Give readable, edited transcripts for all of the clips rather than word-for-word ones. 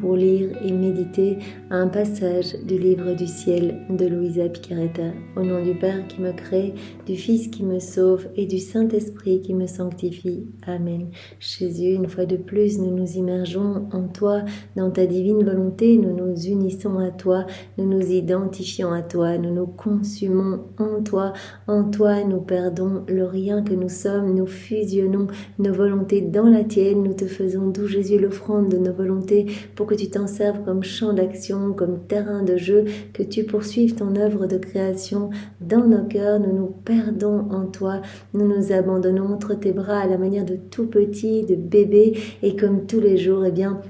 pour lire et méditer un passage du livre du ciel de Louisa Piccarreta. Au nom du Père qui me crée, du Fils qui me sauve et du Saint-Esprit qui me sanctifie. Amen. Jésus, une fois de plus, nous nous immergeons en toi, dans ta divine volonté, nous nous unissons à toi, nous nous identifions à toi, nous nous consumons en toi nous perdons le rien que nous sommes, nous fusionnons nos volontés dans la tienne, nous te faisons doux Jésus l'offrande de nos volontés pour que tu t'en serves comme champ d'action, comme terrain de jeu, que tu poursuives ton œuvre de création dans nos cœurs, nous nous perdons en toi, nous nous abandonnons entre tes bras à la manière de tout petit, de bébé, et comme tous les jours, eh bien,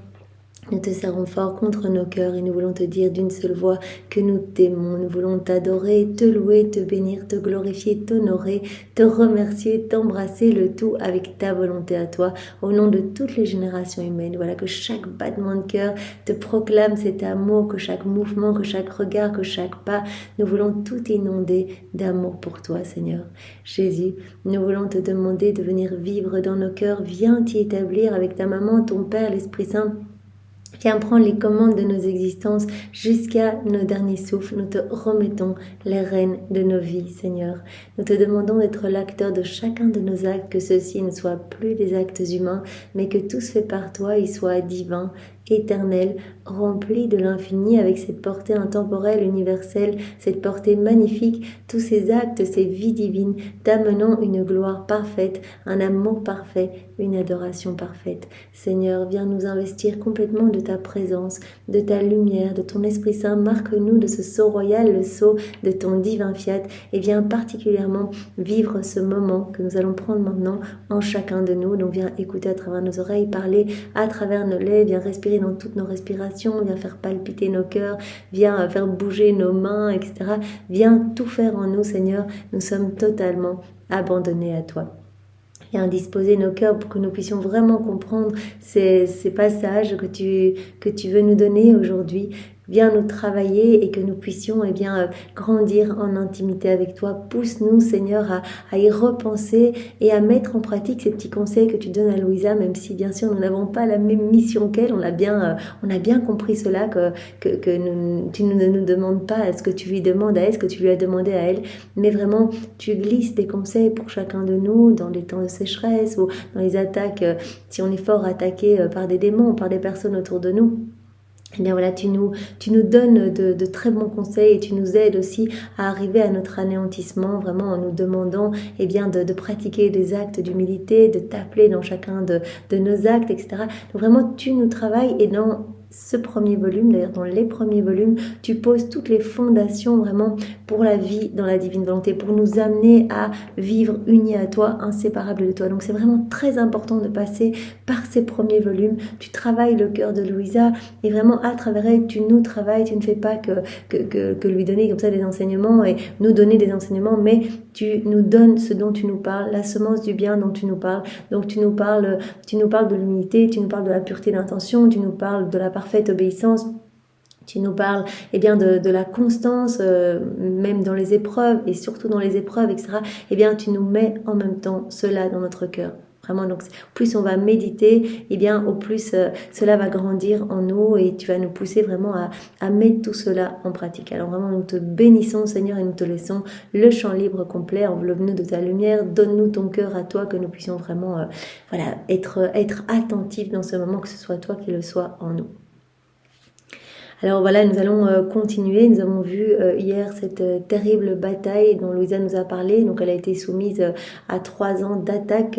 nous te serrons fort contre nos cœurs et nous voulons te dire d'une seule voix que nous t'aimons. Nous voulons t'adorer, te louer, te bénir, te glorifier, t'honorer, te remercier, t'embrasser, le tout avec ta volonté à toi, au nom de toutes les générations humaines. Voilà, que chaque battement de cœur te proclame cet amour, que chaque mouvement, que chaque regard, que chaque pas, nous voulons tout inonder d'amour pour toi, Seigneur. Jésus, nous voulons te demander de venir vivre dans nos cœurs. Viens t'y établir avec ta maman, ton Père, l'Esprit Saint. Viens prendre les commandes de nos existences jusqu'à nos derniers souffles. Nous te remettons les rênes de nos vies, Seigneur. Nous te demandons d'être l'acteur de chacun de nos actes, que ceux-ci ne soient plus des actes humains, mais que tous faits par toi, ils soient divins, éternel, rempli de l'infini avec cette portée intemporelle, universelle, cette portée magnifique, tous ces actes, ces vies divines, t'amenant une gloire parfaite, un amour parfait, une adoration parfaite. Seigneur, viens nous investir complètement de ta présence, de ta lumière, de ton Esprit Saint, marque-nous de ce sceau royal, le sceau de ton divin fiat, et viens particulièrement vivre ce moment que nous allons prendre maintenant en chacun de nous. Donc viens écouter à travers nos oreilles, parler à travers nos lèvres, viens respirer dans toutes nos respirations, viens faire palpiter nos cœurs, viens faire bouger nos mains, etc. Viens tout faire en nous, Seigneur. Nous sommes totalement abandonnés à toi. Viens disposer nos cœurs pour que nous puissions vraiment comprendre ces passages que tu veux nous donner aujourd'hui. Viens nous travailler et que nous puissions grandir en intimité avec toi. Pousse-nous, Seigneur, à y repenser et à mettre en pratique ces petits conseils que tu donnes à Louisa, même si bien sûr nous n'avons pas la même mission qu'elle. On a bien compris cela, tu ne nous demandes pas ce que tu lui demandes à elle, ce que tu lui as demandé à elle, mais vraiment tu glisses des conseils pour chacun de nous dans les temps de sécheresse ou dans les attaques, si on est fort attaqué par des démons ou par des personnes autour de nous. Eh bien voilà, tu nous donnes de très bons conseils et tu nous aides aussi à arriver à notre anéantissement, vraiment en nous demandant de pratiquer des actes d'humilité, de t'appeler dans chacun de nos actes, etc. Donc vraiment, tu nous travailles et dans ce premier volume, d'ailleurs dans les premiers volumes, tu poses toutes les fondations vraiment pour la vie dans la divine volonté, pour nous amener à vivre unis à toi, inséparables de toi. Donc c'est vraiment très important de passer par ces premiers volumes. Tu travailles le cœur de Louisa et vraiment à travers elle, tu nous travailles, tu ne fais pas que lui donner comme ça des enseignements et nous donner des enseignements, mais tu nous donnes ce dont tu nous parles, la semence du bien dont tu nous parles. Donc tu nous parles de l'humilité, tu nous parles de la pureté d'intention, tu nous parles de la parfaite obéissance. Tu nous parles de la constance, même dans les épreuves et surtout dans les épreuves, etc. Tu nous mets en même temps cela dans notre cœur. Vraiment, donc plus on va méditer, au plus cela va grandir en nous et tu vas nous pousser vraiment à mettre tout cela en pratique. Alors vraiment, nous te bénissons, Seigneur, et nous te laissons le champ libre complet. Enveloppe-nous de ta lumière, donne-nous ton cœur à toi, que nous puissions vraiment être attentifs dans ce moment, que ce soit toi qui le sois en nous. Alors voilà, nous allons continuer. Nous avons vu hier cette terrible bataille dont Louisa nous a parlé. Donc elle a été soumise à 3 ans d'attaque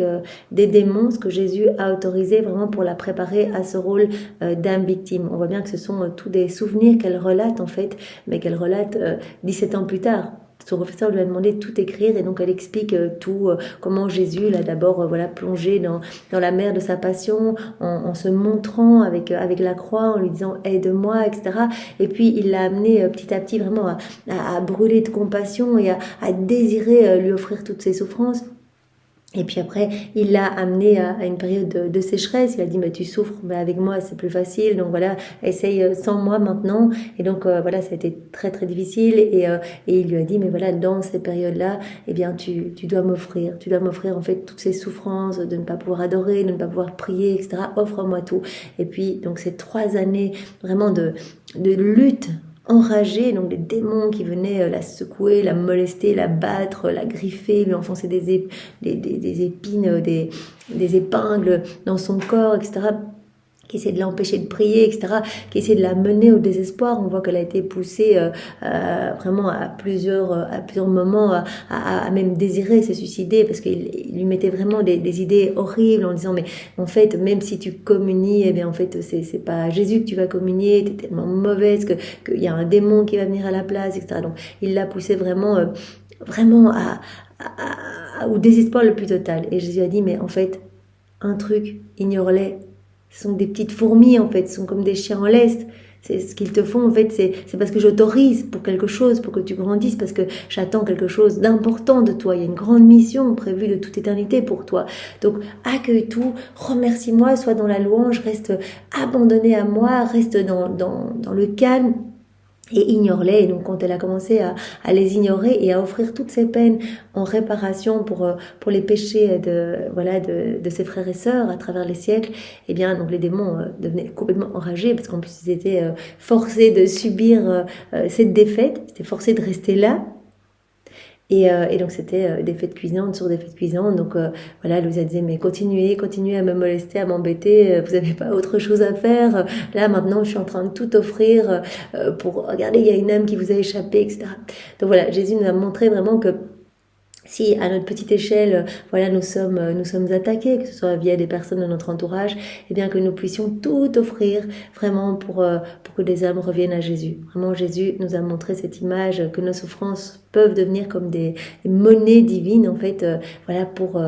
des démons, ce que Jésus a autorisé vraiment pour la préparer à ce rôle d'âme victime. On voit bien que ce sont tous des souvenirs qu'elle relate en fait, mais qu'elle relate 17 ans plus tard. Son professeur lui a demandé de tout écrire et donc elle explique tout, comment Jésus l'a d'abord plongé dans la mer de sa passion en se montrant avec la croix, en lui disant « aide-moi », etc. Et puis il l'a amené petit à petit vraiment à brûler de compassion et à désirer lui offrir toutes ses souffrances. Et puis après, il l'a amené à une période de sécheresse. Il a dit, mais tu souffres, mais avec moi c'est plus facile. Donc voilà, essaye sans moi maintenant. Et donc voilà, ça a été très très difficile. Et il lui a dit, mais voilà, dans ces périodes-là, eh bien tu dois m'offrir. Tu dois m'offrir en fait toutes ces souffrances de ne pas pouvoir adorer, de ne pas pouvoir prier, etc. Offre-moi tout. Et puis donc ces 3 années vraiment de lutte enragée, donc des démons qui venaient la secouer, la molester, la battre, la griffer, lui enfoncer des épines, des épingles dans son corps, etc., qui essaie de l'empêcher de prier, etc., qui essaie de la mener au désespoir. On voit qu'elle a été poussée vraiment à plusieurs moments à même désirer se suicider, parce qu'il lui mettait vraiment des idées horribles en disant, mais en fait, même si tu communies, eh bien en fait, c'est pas Jésus que tu vas communier, t'es tellement mauvaise qu'il y a un démon qui va venir à la place, etc. Donc il l'a poussée vraiment au désespoir le plus total. Et Jésus a dit, mais en fait, un truc, ignore-les. Ce sont des petites fourmis, en fait. Ce sont comme des chiens en laisse. C'est ce qu'ils te font, en fait. C'est parce que j'autorise pour quelque chose, pour que tu grandisses, parce que j'attends quelque chose d'important de toi. Il y a une grande mission prévue de toute éternité pour toi. Donc, accueille tout, remercie-moi, sois dans la louange, reste abandonné à moi, reste dans le calme. Et ignore-les. Et donc quand elle a commencé à les ignorer et à offrir toutes ses peines en réparation pour les péchés de ses frères et sœurs à travers les siècles, eh bien donc les démons devenaient complètement enragés, parce qu'en plus ils étaient forcés de subir cette défaite, ils étaient forcés de rester là. Et donc c'était défaite cuisante sur défaite cuisante. Donc voilà, Louisa disait, mais continuez à me molester, à m'embêter, vous n'avez pas autre chose à faire. Là maintenant je suis en train de tout offrir pour, regardez, il y a une âme qui vous a échappé, etc. Donc voilà, Jésus nous a montré vraiment que si à notre petite échelle, voilà, nous sommes attaqués, que ce soit via des personnes de notre entourage, eh bien que nous puissions tout offrir vraiment pour que des âmes reviennent à Jésus. Vraiment, Jésus nous a montré cette image que nos souffrances peuvent devenir comme des monnaies divines, en fait, voilà, pour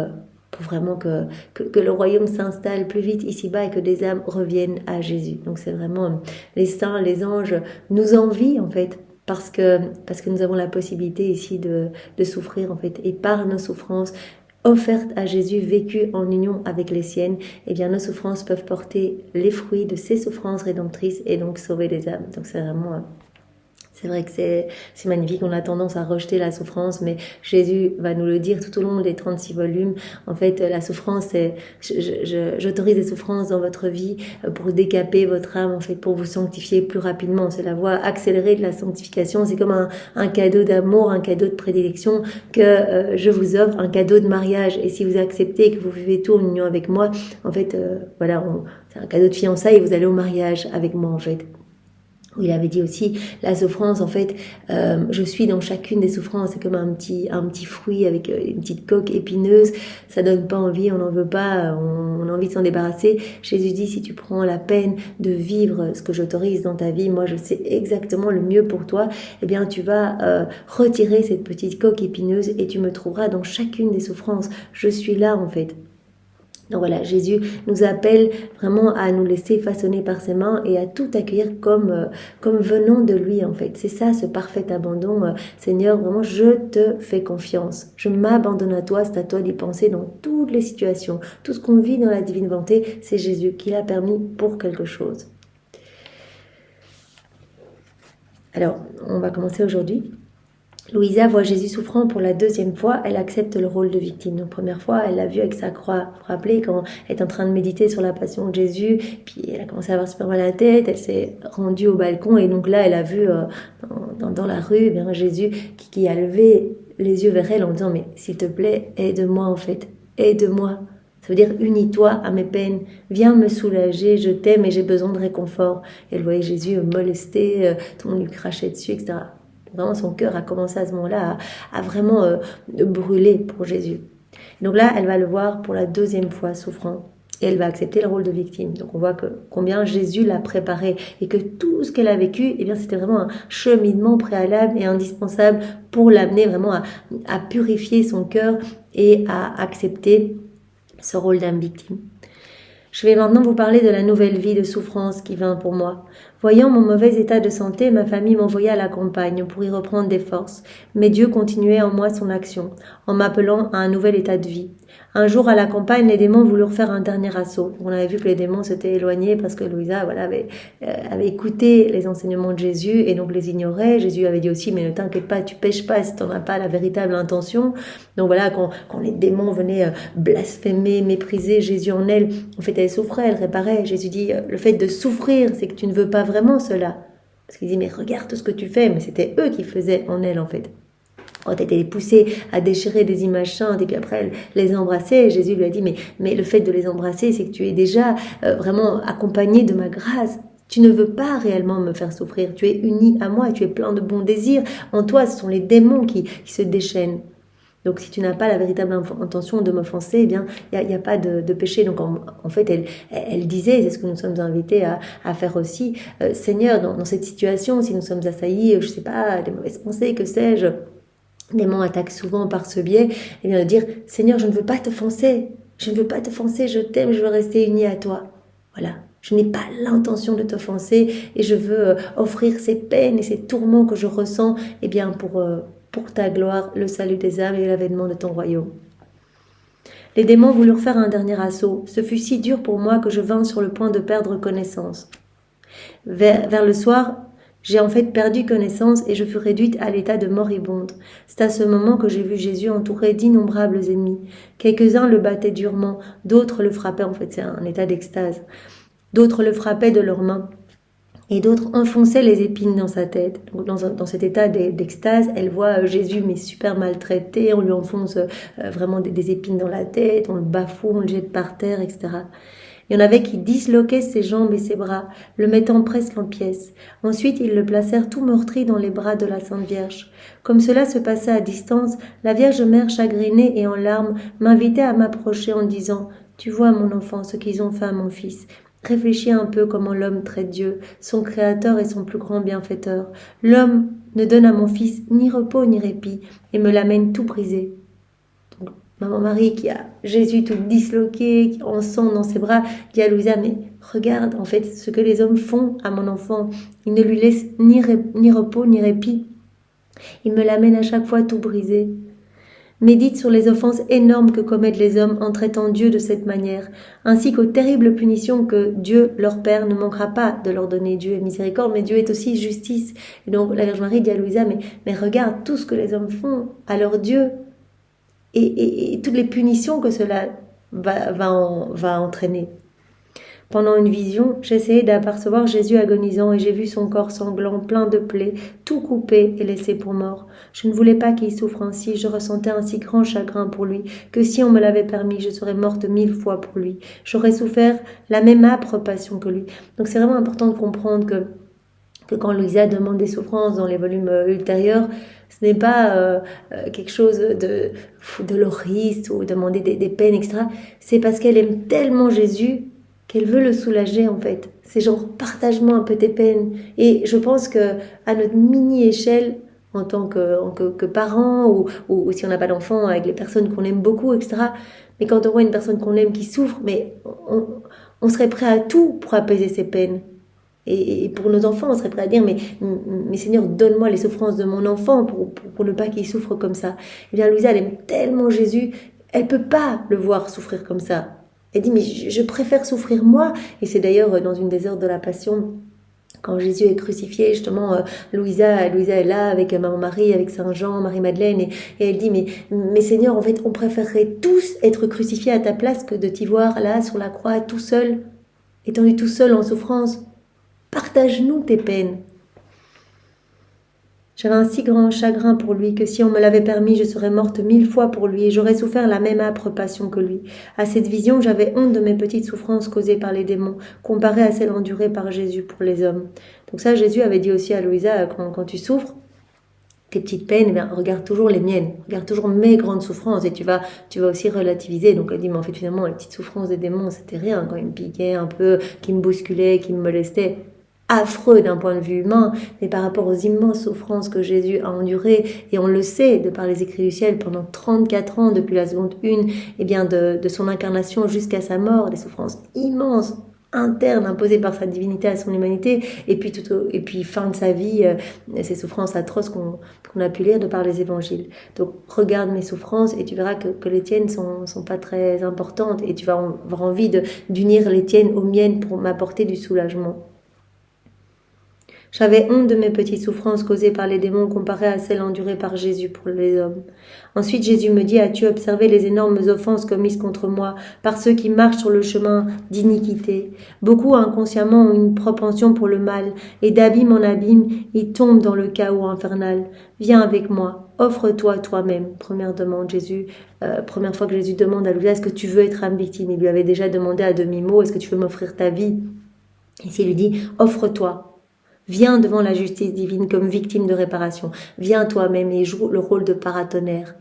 vraiment que le royaume s'installe plus vite ici-bas et que des âmes reviennent à Jésus. Donc c'est vraiment les saints, les anges nous envient, en fait, parce que nous avons la possibilité ici de souffrir, en fait, et par nos souffrances offertes à Jésus, vécues en union avec les siennes, eh bien nos souffrances peuvent porter les fruits de ces souffrances rédemptrices et donc sauver les âmes. Donc c'est vraiment c'est vrai que c'est magnifique. On a tendance à rejeter la souffrance, mais Jésus va nous le dire tout au long des 36 volumes. En fait, la souffrance, c'est j'autorise des souffrances dans votre vie pour décaper votre âme, en fait, pour vous sanctifier plus rapidement. C'est la voie accélérée de la sanctification. C'est comme un cadeau d'amour, un cadeau de prédilection que je vous offre, un cadeau de mariage. Et si vous acceptez que vous vivez tout en union avec moi, en fait, voilà, c'est un cadeau de fiançailles et vous allez au mariage avec moi, en fait. Il avait dit aussi, la souffrance, en fait, je suis dans chacune des souffrances. C'est comme un petit fruit avec une petite coque épineuse. Ça donne pas envie, on n'en veut pas, on a envie de s'en débarrasser. Jésus dit, si tu prends la peine de vivre ce que j'autorise dans ta vie, moi je sais exactement le mieux pour toi, eh bien tu vas retirer cette petite coque épineuse et tu me trouveras dans chacune des souffrances. Je suis là, en fait. Donc voilà, Jésus nous appelle vraiment à nous laisser façonner par ses mains et à tout accueillir comme venant de lui, en fait. C'est ça, ce parfait abandon. Seigneur, vraiment, je te fais confiance. Je m'abandonne à toi, c'est à toi d'y penser dans toutes les situations. Tout ce qu'on vit dans la divine volonté, c'est Jésus qui l'a permis pour quelque chose. Alors, on va commencer aujourd'hui. Louisa voit Jésus souffrant pour la 2e fois, elle accepte le rôle de victime. Donc première fois, elle l'a vu avec sa croix. Vous vous rappelez, quand elle est en train de méditer sur la passion de Jésus, puis elle a commencé à avoir super mal à la tête, elle s'est rendue au balcon et donc là, elle a vu dans la rue bien Jésus qui a levé les yeux vers elle en disant, mais s'il te plaît, aide-moi, en fait, aide-moi. Ça veut dire, unis-toi à mes peines, viens me soulager, je t'aime et j'ai besoin de réconfort. Et elle voyait Jésus molester, tout le monde lui crachait dessus, etc. Vraiment, son cœur a commencé à ce moment-là à vraiment brûler pour Jésus. Donc là, elle va le voir pour la 2e fois souffrant et elle va accepter le rôle de victime. Donc on voit que combien Jésus l'a préparé et que tout ce qu'elle a vécu, eh bien, c'était vraiment un cheminement préalable et indispensable pour l'amener vraiment à purifier son cœur et à accepter ce rôle d'âme victime. Je vais maintenant vous parler de la nouvelle vie de souffrance qui vint pour moi. Voyant mon mauvais état de santé, ma famille m'envoya à la campagne pour y reprendre des forces. Mais Dieu continuait en moi son action, en m'appelant à un nouvel état de vie. Un jour, à la campagne, les démons voulurent faire un dernier assaut. On avait vu que les démons s'étaient éloignés parce que Louisa avait écouté les enseignements de Jésus et donc les ignorait. Jésus avait dit aussi, mais ne t'inquiète pas, tu pêches pas si tu n'en as pas la véritable intention. Donc voilà, quand les démons venaient blasphémer, mépriser Jésus en elle, en fait, elle souffrait, elle réparait. Jésus dit, le fait de souffrir, c'est que tu ne veux pas vraiment cela. Parce qu'il dit, mais regarde tout ce que tu fais. Mais c'était eux qui faisaient en elle, en fait. Quand elle était poussée à déchirer des images saintes et puis après elle les embrassait, Jésus lui a dit, mais le fait de les embrasser, c'est que tu es déjà vraiment accompagné de ma grâce. Tu ne veux pas réellement me faire souffrir. Tu es uni à moi et tu es plein de bons désirs. En toi, ce sont les démons qui se déchaînent. Donc si tu n'as pas la véritable intention de m'offenser, eh bien, il n'y a pas de péché. Donc en fait, elle disait, c'est ce que nous sommes invités à faire aussi, Seigneur, dans cette situation, si nous sommes assaillis, je ne sais pas, des mauvaises pensées, que sais-je, les démons attaquent souvent par ce biais, et bien de dire, Seigneur, je ne veux pas t'offenser, je t'aime, je veux rester uni à toi. Voilà, je n'ai pas l'intention de t'offenser et je veux offrir ces peines et ces tourments que je ressens, eh bien pour ta gloire, le salut des âmes et l'avènement de ton royaume. Les démons voulurent faire un dernier assaut. Ce fut si dur pour moi que je vins sur le point de perdre connaissance. Vers le soir, j'ai en fait perdu connaissance et je fus réduite à l'état de moribonde. C'est à ce moment que j'ai vu Jésus entouré d'innombrables ennemis. Quelques-uns le battaient durement, d'autres le frappaient, en fait c'est un état d'extase. D'autres le frappaient de leurs mains et d'autres enfonçaient les épines dans sa tête. Donc dans cet état d'extase, elle voit Jésus mais super maltraité, on lui enfonce vraiment des épines dans la tête, on le bafoue, on le jette par terre, etc. Il y en avait qui disloquaient ses jambes et ses bras, le mettant presque en pièces. Ensuite, ils le placèrent tout meurtri dans les bras de la Sainte Vierge. Comme cela se passait à distance, la Vierge Mère, chagrinée et en larmes, m'invitait à m'approcher en disant « Tu vois, mon enfant, ce qu'ils ont fait à mon fils. Réfléchis un peu comment l'homme traite Dieu, son Créateur et son plus grand bienfaiteur. L'homme ne donne à mon fils ni repos ni répit et me l'amène tout brisé. » Maman Marie qui a Jésus tout disloqué, en sang dans ses bras, dit à Louisa, mais regarde en fait ce que les hommes font à mon enfant. Ils ne lui laissent ni repos ni répit. Ils me l'amènent à chaque fois tout brisé. Médite sur les offenses énormes que commettent les hommes en traitant Dieu de cette manière, ainsi qu'aux terribles punitions que Dieu, leur Père, ne manquera pas de leur donner. Dieu est miséricorde, mais Dieu est aussi justice. Et donc la Vierge Marie dit à Louisa, mais regarde tout ce que les hommes font à leur Dieu. Et toutes les punitions que cela va entraîner. Pendant une vision, j'essayais d'apercevoir Jésus agonisant et j'ai vu son corps sanglant, plein de plaies, tout coupé et laissé pour mort. Je ne voulais pas qu'il souffre ainsi, je ressentais un si grand chagrin pour lui que si on me l'avait permis, je serais morte 1000 fois pour lui. J'aurais souffert la même âpre passion que lui. Donc c'est vraiment important de comprendre que quand Louisa demande des souffrances dans les volumes ultérieurs, ce n'est pas quelque chose de doloriste ou demander des peines, etc. C'est parce qu'elle aime tellement Jésus qu'elle veut le soulager en fait. C'est genre, partage-moi un peu tes peines. Et je pense que à notre mini-échelle, en tant que parents ou si on n'a pas d'enfants, avec les personnes qu'on aime beaucoup, etc. Mais quand on voit une personne qu'on aime qui souffre, mais on serait prêt à tout pour apaiser ses peines. Et pour nos enfants, on serait prêt à dire, mais Seigneur, donne-moi les souffrances de mon enfant pour ne pas qu'il souffre comme ça. Eh bien, Louisa, elle aime tellement Jésus, elle peut pas le voir souffrir comme ça. Elle dit, mais je préfère souffrir moi. Et c'est d'ailleurs dans une des heures de la Passion, quand Jésus est crucifié, justement, Louisa est là avec Maman Marie, avec Saint Jean, Marie-Madeleine, et elle dit, mais Seigneur, en fait, on préférerait tous être crucifiés à ta place que de t'y voir là, sur la croix, tout seul, étendu tout seul en souffrance. Partage-nous tes peines. J'avais un si grand chagrin pour lui que si on me l'avait permis, je serais morte 1000 fois pour lui et j'aurais souffert la même âpre passion que lui. À cette vision, j'avais honte de mes petites souffrances causées par les démons, comparées à celles endurées par Jésus pour les hommes. Donc ça, Jésus avait dit aussi à Louisa, quand tu souffres, tes petites peines, eh bien, regarde toujours les miennes, regarde toujours mes grandes souffrances et tu vas aussi relativiser. Donc elle dit, mais en fait finalement, les petites souffrances des démons, c'était rien. Quand ils me piquaient un peu, qu'ils me bousculaient, qu'ils me molestaient, affreux d'un point de vue humain, mais par rapport aux immenses souffrances que Jésus a endurées, et on le sait de par les écrits du ciel, pendant 34 ans, depuis la seconde une, eh bien de son incarnation jusqu'à sa mort, des souffrances immenses. interne imposée par sa divinité à son humanité, et puis fin de sa vie, ces souffrances atroces qu'on a pu lire de par les évangiles. Donc regarde mes souffrances et tu verras que les tiennes sont pas très importantes, et tu vas avoir envie d'unir les tiennes aux miennes pour m'apporter du soulagement. J'avais honte de mes petites souffrances causées par les démons comparées à celles endurées par Jésus pour les hommes. Ensuite Jésus me dit, as-tu observé les énormes offenses commises contre moi par ceux qui marchent sur le chemin d'iniquité? Beaucoup inconsciemment ont une propension pour le mal, et d'abîme en abîme, ils tombent dans le chaos infernal. Viens avec moi, offre-toi toi-même. Première fois que Jésus demande à Louisa, est-ce que tu veux être âme victime? Il lui avait déjà demandé à demi-mot, est-ce que tu veux m'offrir ta vie? Ici il lui dit, offre-toi. Viens devant la justice divine comme victime de réparation. Viens toi-même et joue le rôle de paratonnerre.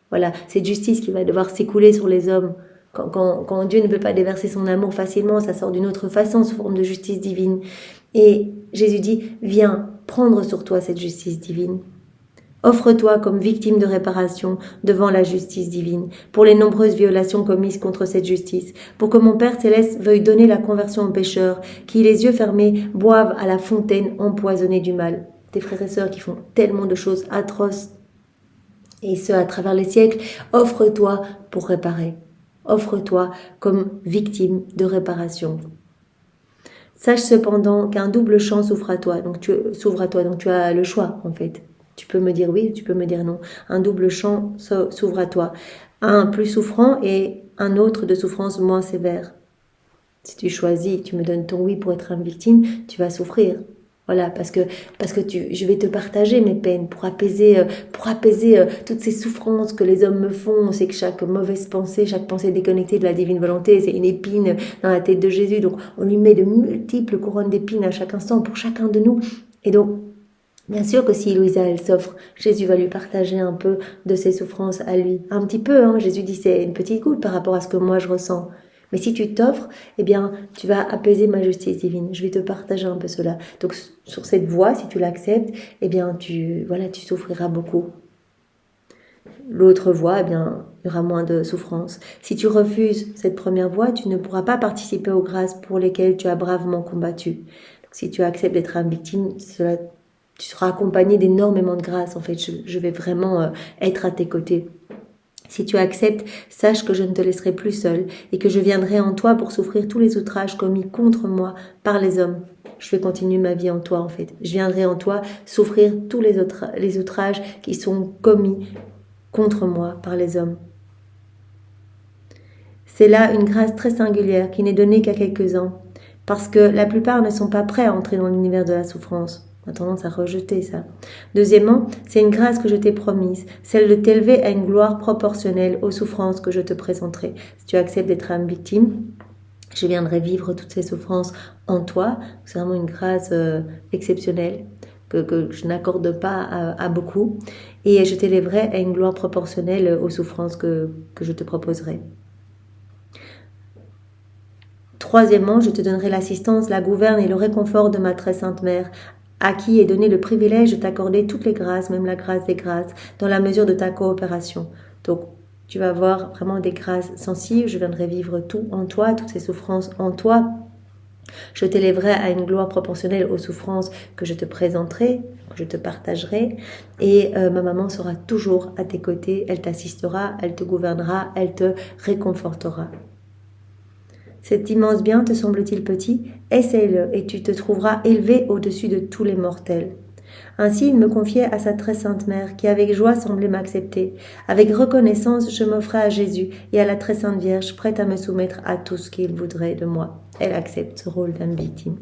Voilà, cette justice qui va devoir s'écouler sur les hommes. Quand Dieu ne peut pas déverser son amour facilement, ça sort d'une autre façon, sous forme de justice divine. Et Jésus dit, viens prendre sur toi cette justice divine. Offre-toi comme victime de réparation devant la justice divine, pour les nombreuses violations commises contre cette justice, pour que mon Père Céleste veuille donner la conversion aux pécheurs, qui, les yeux fermés, boivent à la fontaine empoisonnée du mal. Tes frères et sœurs qui font tellement de choses atroces, et ce à travers les siècles, offre-toi pour réparer. Offre-toi comme victime de réparation. Sache cependant qu'un double champ s'ouvre à toi, donc tu as le choix en fait. Tu peux me dire oui, tu peux me dire non. Un double champ s'ouvre à toi. Un plus souffrant et un autre de souffrance moins sévère. Si tu choisis, tu me donnes ton oui pour être une victime, tu vas souffrir. Voilà, parce que je vais te partager mes peines pour apaiser toutes ces souffrances que les hommes me font. On sait que chaque mauvaise pensée, chaque pensée déconnectée de la divine volonté, c'est une épine dans la tête de Jésus. Donc, on lui met de multiples couronnes d'épines à chaque instant pour chacun de nous. Et donc, bien sûr que si Louisa, elle s'offre, Jésus va lui partager un peu de ses souffrances à lui. Un petit peu, hein, Jésus dit c'est une petite goutte par rapport à ce que moi je ressens. Mais si tu t'offres, eh bien, tu vas apaiser ma justice divine. Je vais te partager un peu cela. Donc, sur cette voie, si tu l'acceptes, eh bien, tu souffriras beaucoup. L'autre voie, eh bien, il y aura moins de souffrance. Si tu refuses cette première voie, tu ne pourras pas participer aux grâces pour lesquelles tu as bravement combattu. Donc, si tu acceptes d'être une victime, tu seras accompagné d'énormément de grâce. En fait, je vais vraiment être à tes côtés. Si tu acceptes, sache que je ne te laisserai plus seul et que je viendrai en toi pour souffrir tous les outrages commis contre moi par les hommes. Je vais continuer ma vie en toi, en fait. Je viendrai en toi souffrir tous les outrages qui sont commis contre moi par les hommes. C'est là une grâce très singulière qui n'est donnée qu'à quelques-uns, parce que la plupart ne sont pas prêts à entrer dans l'univers de la souffrance. On a tendance à rejeter ça. Deuxièmement, c'est une grâce que je t'ai promise, celle de t'élever à une gloire proportionnelle aux souffrances que je te présenterai. Si tu acceptes d'être une victime, je viendrai vivre toutes ces souffrances en toi. C'est vraiment une grâce exceptionnelle que je n'accorde pas à beaucoup. Et je t'élèverai à une gloire proportionnelle aux souffrances que je te proposerai. Troisièmement, je te donnerai l'assistance, la gouverne et le réconfort de ma très sainte mère, à qui est donné le privilège de t'accorder toutes les grâces, même la grâce des grâces, dans la mesure de ta coopération. Donc, tu vas avoir vraiment des grâces sensibles, je viendrai vivre tout en toi, toutes ces souffrances en toi. Je t'élèverai à une gloire proportionnelle aux souffrances que je te présenterai, que je te partagerai, et ma maman sera toujours à tes côtés, elle t'assistera, elle te gouvernera, elle te réconfortera. Cet immense bien te semble-t-il petit? Essaye-le et tu te trouveras élevé au-dessus de tous les mortels. Ainsi, il me confiait à sa très sainte mère, qui avec joie semblait m'accepter. Avec reconnaissance, je m'offrais à Jésus et à la très sainte Vierge, prête à me soumettre à tout ce qu'il voudrait de moi. Elle accepte ce rôle d'âme victime.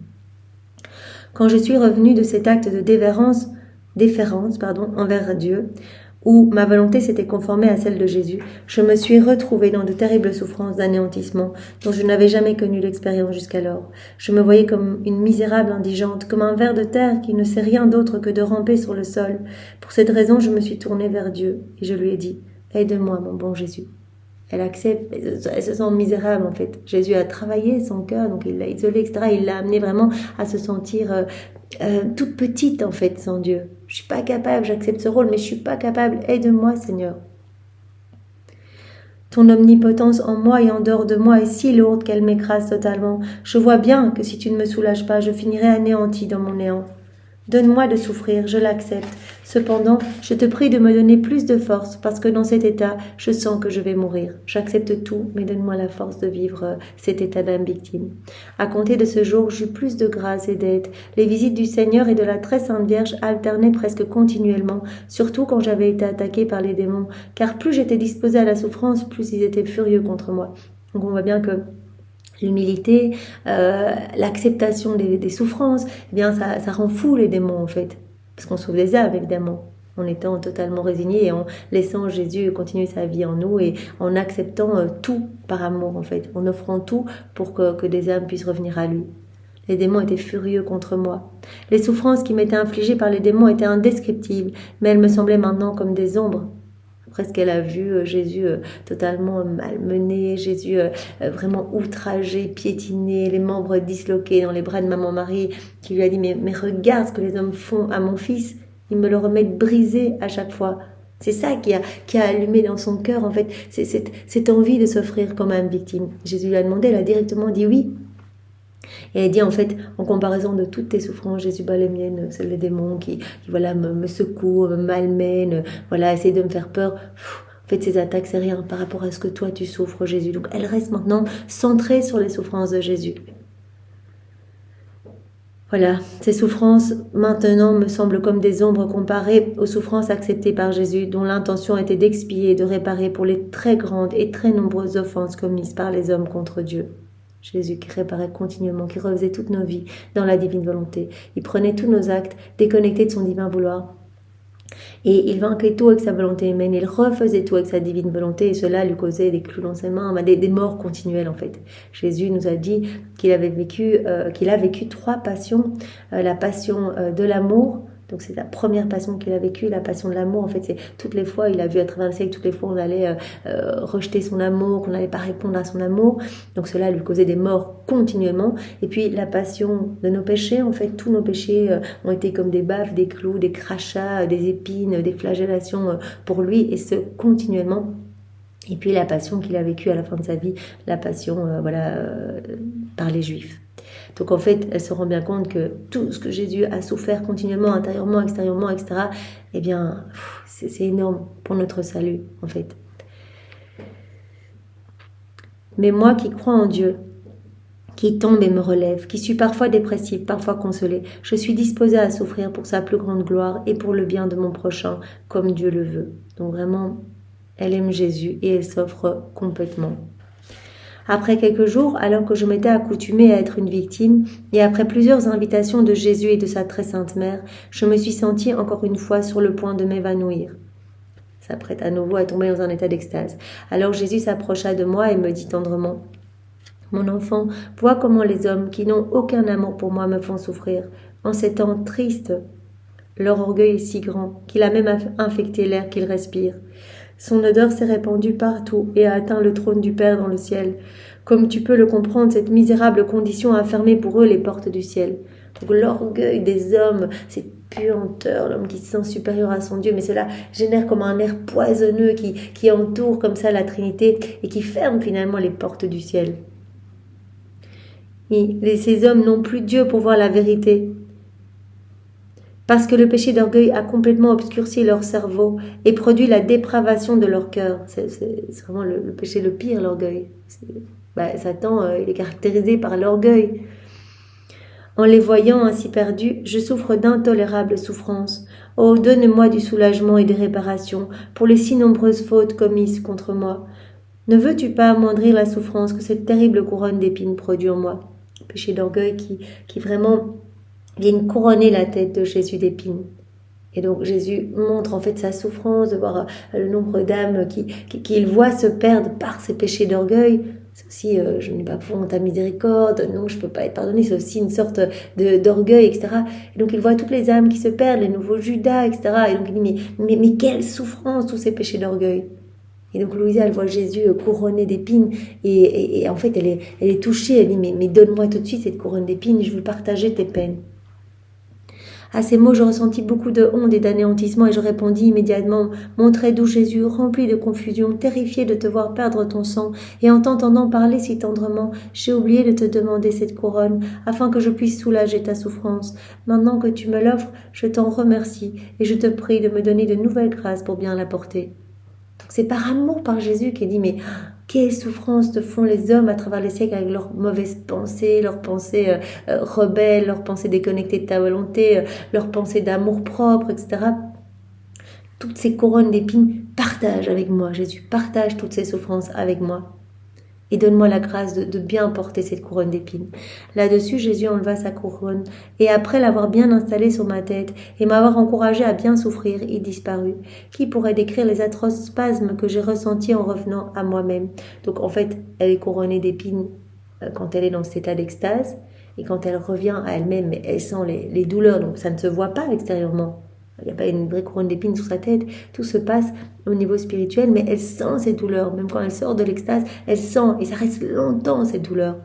Quand je suis revenue de cet acte de déférence envers Dieu, où ma volonté s'était conformée à celle de Jésus, je me suis retrouvée dans de terribles souffrances d'anéantissement dont je n'avais jamais connu l'expérience jusqu'alors. Je me voyais comme une misérable indigente, comme un ver de terre qui ne sait rien d'autre que de ramper sur le sol. Pour cette raison, je me suis tournée vers Dieu et je lui ai dit « Aide-moi, mon bon Jésus ». Elle accepte, elle se sent misérable en fait. Jésus a travaillé son cœur, donc il l'a isolé, etc. Il l'a amené vraiment à se sentir toute petite en fait sans Dieu. Je suis pas capable, j'accepte ce rôle, mais je suis pas capable. Aide-moi, Seigneur. Ton omnipotence en moi et en dehors de moi est si lourde qu'elle m'écrase totalement. Je vois bien que si tu ne me soulages pas, je finirai anéanti dans mon néant. Donne-moi de souffrir, je l'accepte. Cependant, je te prie de me donner plus de force, parce que dans cet état, je sens que je vais mourir. J'accepte tout, mais donne-moi la force de vivre cet état d'âme victime. À compter de ce jour, j'eus plus de grâce et d'aide. Les visites du Seigneur et de la très sainte Vierge alternaient presque continuellement, surtout quand j'avais été attaquée par les démons, car plus j'étais disposée à la souffrance, plus ils étaient furieux contre moi. Donc on voit bien que l'humilité, l'acceptation des souffrances, eh bien ça rend fou les démons en fait, parce qu'on sauve des âmes évidemment, en étant totalement résigné et en laissant Jésus continuer sa vie en nous et en acceptant tout par amour en fait, en offrant tout pour que des âmes puissent revenir à lui. Les démons étaient furieux contre moi. Les souffrances qui m'étaient infligées par les démons étaient indescriptibles, mais elles me semblaient maintenant comme des ombres. Après ce qu'elle a vu, Jésus totalement malmené, Jésus vraiment outragé, piétiné, les membres disloqués dans les bras de maman Marie, qui lui a dit mais regarde ce que les hommes font à mon fils, ils me le remettent brisé à chaque fois. C'est ça qui a allumé dans son cœur en fait, c'est cette envie de s'offrir comme âme victime. Jésus lui a demandé, elle a directement dit oui. Et elle dit en fait, en comparaison de toutes tes souffrances, Jésus, les miennes, celles des démons qui voilà, me secouent, me malmènent, voilà, essayent de me faire peur. En fait, ces attaques, c'est rien par rapport à ce que toi, tu souffres, Jésus. Donc, elle reste maintenant centrée sur les souffrances de Jésus. Voilà, ces souffrances, maintenant, me semblent comme des ombres comparées aux souffrances acceptées par Jésus, dont l'intention était d'expier et de réparer pour les très grandes et très nombreuses offenses commises par les hommes contre Dieu. Jésus qui réparait continuellement, qui refaisait toutes nos vies dans la divine volonté. Il prenait tous nos actes, déconnectés de son divin vouloir. Et il vainquait tout avec sa volonté humaine, il refaisait tout avec sa divine volonté, et cela lui causait des clous dans ses mains, des morts continuelles en fait. Jésus nous a dit qu'il a vécu 3 passions, la passion de l'amour. Donc c'est la première passion qu'il a vécue, la passion de l'amour. En fait, c'est toutes les fois, il a vu à travers le siècle, toutes les fois on allait rejeter son amour, qu'on n'allait pas répondre à son amour. Donc cela lui causait des morts continuellement. Et puis la passion de nos péchés, en fait, tous nos péchés ont été comme des baffes, des clous, des crachats, des épines, des flagellations pour lui, et ce continuellement. Et puis la passion qu'il a vécue à la fin de sa vie, la passion par les Juifs. Donc en fait, elle se rend bien compte que tout ce que Jésus a souffert continuellement, intérieurement, extérieurement, etc., eh bien, c'est énorme pour notre salut, en fait. Mais moi qui crois en Dieu, qui tombe et me relève, qui suis parfois dépressive, parfois consolée, je suis disposée à souffrir pour sa plus grande gloire et pour le bien de mon prochain, comme Dieu le veut. Donc vraiment, elle aime Jésus et elle s'offre complètement. Après quelques jours, alors que je m'étais accoutumée à être une victime, et après plusieurs invitations de Jésus et de sa très sainte mère, je me suis sentie encore une fois sur le point de m'évanouir. S'apprête à nouveau à tomber dans un état d'extase. Alors Jésus s'approcha de moi et me dit tendrement, « Mon enfant, vois comment les hommes qui n'ont aucun amour pour moi me font souffrir. En ces temps tristes, leur orgueil est si grand qu'il a même infecté l'air qu'ils respirent. Son odeur s'est répandue partout et a atteint le trône du Père dans le ciel. Comme tu peux le comprendre, cette misérable condition a fermé pour eux les portes du ciel. » Donc l'orgueil des hommes, cette puanteur, l'homme qui se sent supérieur à son Dieu, mais cela génère comme un air poisonneux qui entoure comme ça la Trinité et qui ferme finalement les portes du ciel. Et ces hommes n'ont plus Dieu pour voir la vérité. Parce que le péché d'orgueil a complètement obscurci leur cerveau et produit la dépravation de leur cœur. C'est vraiment le péché le pire, l'orgueil. Satan, il est caractérisé par l'orgueil. En les voyant ainsi perdus, je souffre d'intolérables souffrances. Oh, donne-moi du soulagement et des réparations pour les si nombreuses fautes commises contre moi. Ne veux-tu pas amoindrir la souffrance que cette terrible couronne d'épines produit en moi? Le péché d'orgueil qui vraiment viennent couronner la tête de Jésus d'épines. Et donc Jésus montre en fait sa souffrance de voir le nombre d'âmes qu'il voit se perdre par ces péchés d'orgueil. C'est aussi, je n'ai pas pour ta miséricorde, non, je ne peux pas être pardonné, c'est aussi une sorte d'orgueil, etc. Et donc il voit toutes les âmes qui se perdent, les nouveaux Judas, etc. Et donc il dit, mais quelle souffrance, tous ces péchés d'orgueil. Et donc Louisa, elle voit Jésus couronné d'épines et en fait elle est touchée, elle dit, mais donne-moi tout de suite cette couronne d'épines, je veux partager tes peines. À ces mots, je ressentis beaucoup de honte et d'anéantissement et je répondis immédiatement, mon très doux Jésus, rempli de confusion, terrifié de te voir perdre ton sang, et en t'entendant parler si tendrement, j'ai oublié de te demander cette couronne, afin que je puisse soulager ta souffrance. Maintenant que tu me l'offres, je t'en remercie, et je te prie de me donner de nouvelles grâces pour bien la porter. Donc c'est par amour par Jésus qu'il dit, mais quelle souffrance te font les hommes à travers les siècles avec leurs mauvaises pensées, leurs pensées rebelles, leurs pensées déconnectées de ta volonté, leurs pensées d'amour propre, etc. Toutes ces couronnes d'épines, partage avec moi, Jésus, partage toutes ces souffrances avec moi. Et donne-moi la grâce de bien porter cette couronne d'épines. Là-dessus, Jésus enleva sa couronne, et après l'avoir bien installée sur ma tête, et m'avoir encouragé à bien souffrir, il disparut. Qui pourrait décrire les atroces spasmes que j'ai ressentis en revenant à moi-même? Donc en fait, elle est couronnée d'épines quand elle est dans cet état d'extase, et quand elle revient à elle-même, elle sent les douleurs, donc ça ne se voit pas extérieurement. Il n'y a pas une vraie couronne d'épines sur sa tête. Tout se passe au niveau spirituel, mais elle sent ces douleurs. Même quand elle sort de l'extase, elle sent, et ça reste longtemps, cette douleur.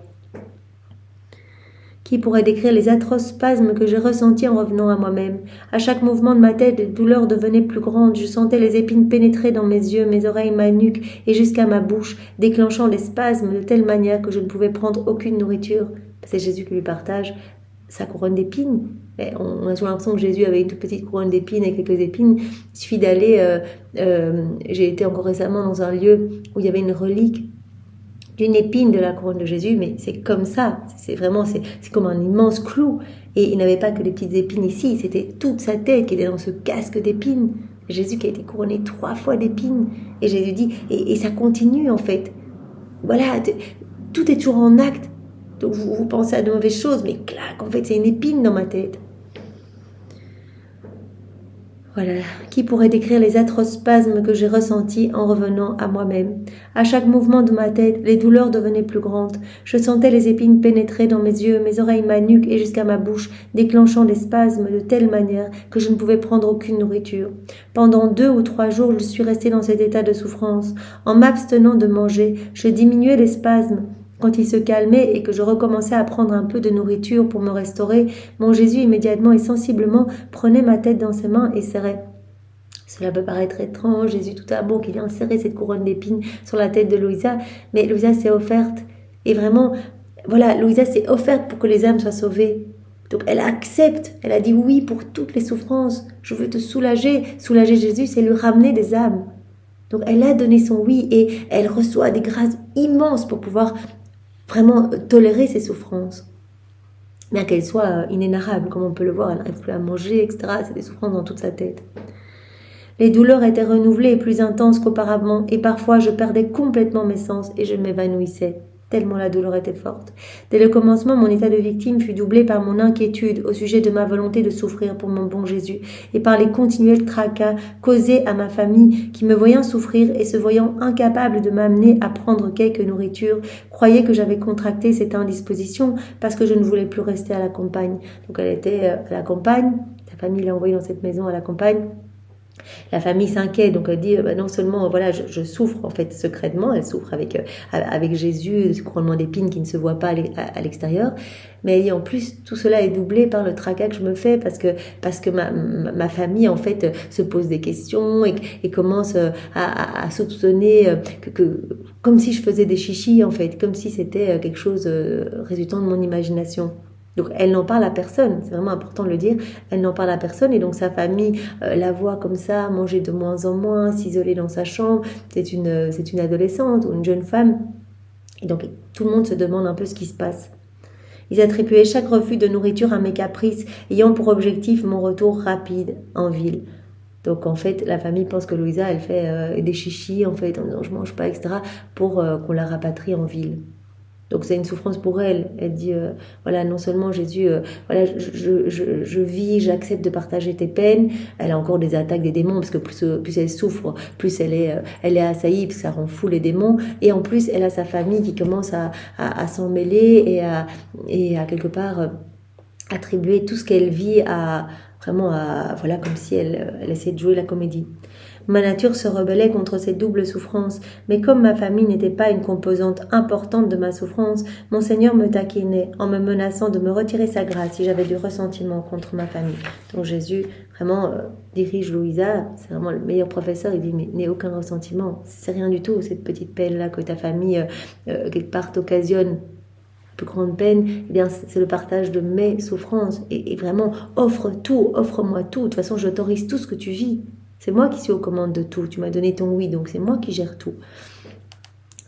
Qui pourrait décrire les atroces spasmes que j'ai ressentis en revenant à moi-même? À chaque mouvement de ma tête, les douleurs devenaient plus grandes. Je sentais les épines pénétrer dans mes yeux, mes oreilles, ma nuque et jusqu'à ma bouche, déclenchant des spasmes de telle manière que je ne pouvais prendre aucune nourriture. C'est Jésus qui lui partage sa couronne d'épines. On a toujours l'impression que Jésus avait une toute petite couronne d'épines et quelques épines. Il suffit d'aller... j'ai été encore récemment dans un lieu où il y avait une relique d'une épine de la couronne de Jésus, mais c'est comme ça. C'est vraiment, c'est comme un immense clou. Et il n'avait pas que des petites épines ici, c'était toute sa tête qui était dans ce casque d'épines. Jésus qui a été couronné 3 fois d'épines. Et Jésus dit, et ça continue en fait. Voilà, tout est toujours en acte. Donc vous pensez à de mauvaises choses, mais clac, en fait c'est une épine dans ma tête. Voilà, qui pourrait décrire les atroces spasmes que j'ai ressentis en revenant à moi-même? À chaque mouvement de ma tête, les douleurs devenaient plus grandes. Je sentais les épines pénétrer dans mes yeux, mes oreilles, ma nuque et jusqu'à ma bouche, déclenchant des spasmes de telle manière que je ne pouvais prendre aucune nourriture. Pendant 2 ou 3 jours, je suis restée dans cet état de souffrance. En m'abstenant de manger, je diminuais les spasmes. Quand il se calmait et que je recommençais à prendre un peu de nourriture pour me restaurer, mon Jésus immédiatement et sensiblement prenait ma tête dans ses mains et serrait. Cela peut paraître étrange, Jésus tout amour qui vient serrer cette couronne d'épines sur la tête de Louisa, mais Louisa s'est offerte. Et vraiment, voilà, Louisa s'est offerte pour que les âmes soient sauvées. Donc elle accepte, elle a dit oui pour toutes les souffrances. Je veux te soulager. Soulager Jésus, c'est lui ramener des âmes. Donc elle a donné son oui et elle reçoit des grâces immenses pour pouvoir vraiment tolérer ces souffrances, bien qu'elles soient inénarrables, comme on peut le voir, elle n'arrive plus à manger, etc. C'est des souffrances dans toute sa tête. Les douleurs étaient renouvelées et plus intenses qu'auparavant, et parfois je perdais complètement mes sens et je m'évanouissais, tellement la douleur était forte. Dès le commencement, mon état de victime fut doublé par mon inquiétude au sujet de ma volonté de souffrir pour mon bon Jésus, et par les continuels tracas causés à ma famille qui, me voyant souffrir et se voyant incapable de m'amener à prendre quelque nourriture, croyaient que j'avais contracté cette indisposition parce que je ne voulais plus rester à la campagne. Donc elle était à la campagne, sa famille l'a envoyée dans cette maison à la campagne. La famille s'inquiète, donc elle dit non seulement voilà je souffre en fait secrètement, elle souffre avec Jésus, ce couronnement d'épines qui ne se voit pas à l'extérieur, mais en plus tout cela est doublé par le tracas que je me fais parce que ma famille en fait se pose des questions et commence à soupçonner que comme si je faisais des chichis en fait, comme si c'était quelque chose résultant de mon imagination. Donc elle n'en parle à personne, c'est vraiment important de le dire, elle n'en parle à personne et donc sa famille la voit comme ça, manger de moins en moins, s'isoler dans sa chambre, c'est une adolescente ou une jeune femme. Et donc tout le monde se demande un peu ce qui se passe. Ils attribuaient chaque refus de nourriture à mes caprices, ayant pour objectif mon retour rapide en ville. Donc en fait, la famille pense que Louisa, elle fait des chichis en fait, en disant je mange pas, etc., pour qu'on la rapatrie en ville. Donc c'est une souffrance pour elle. Elle dit voilà, non seulement Jésus, voilà, je vis, j'accepte de partager tes peines. Elle a encore des attaques des démons parce que plus elle souffre, plus elle est assaillie, parce que ça rend fou les démons. Et en plus, elle a sa famille qui commence à s'en mêler et à quelque part attribuer tout ce qu'elle vit à vraiment voilà, comme si elle essayait de jouer la comédie. Ma nature se rebellait contre cette double souffrance, mais comme ma famille n'était pas une composante importante de ma souffrance, mon Seigneur me taquinait en me menaçant de me retirer sa grâce si j'avais du ressentiment contre ma famille. Donc Jésus vraiment dirige Louisa, c'est vraiment le meilleur professeur, il dit mais n'aie aucun ressentiment, c'est rien du tout cette petite peine-là que ta famille quelque part t'occasionne. Plus grande peine, eh bien c'est le partage de mes souffrances et vraiment offre tout, offre-moi tout, de toute façon j'autorise tout ce que tu vis, c'est moi qui suis aux commandes de tout, tu m'as donné ton oui, donc c'est moi qui gère tout.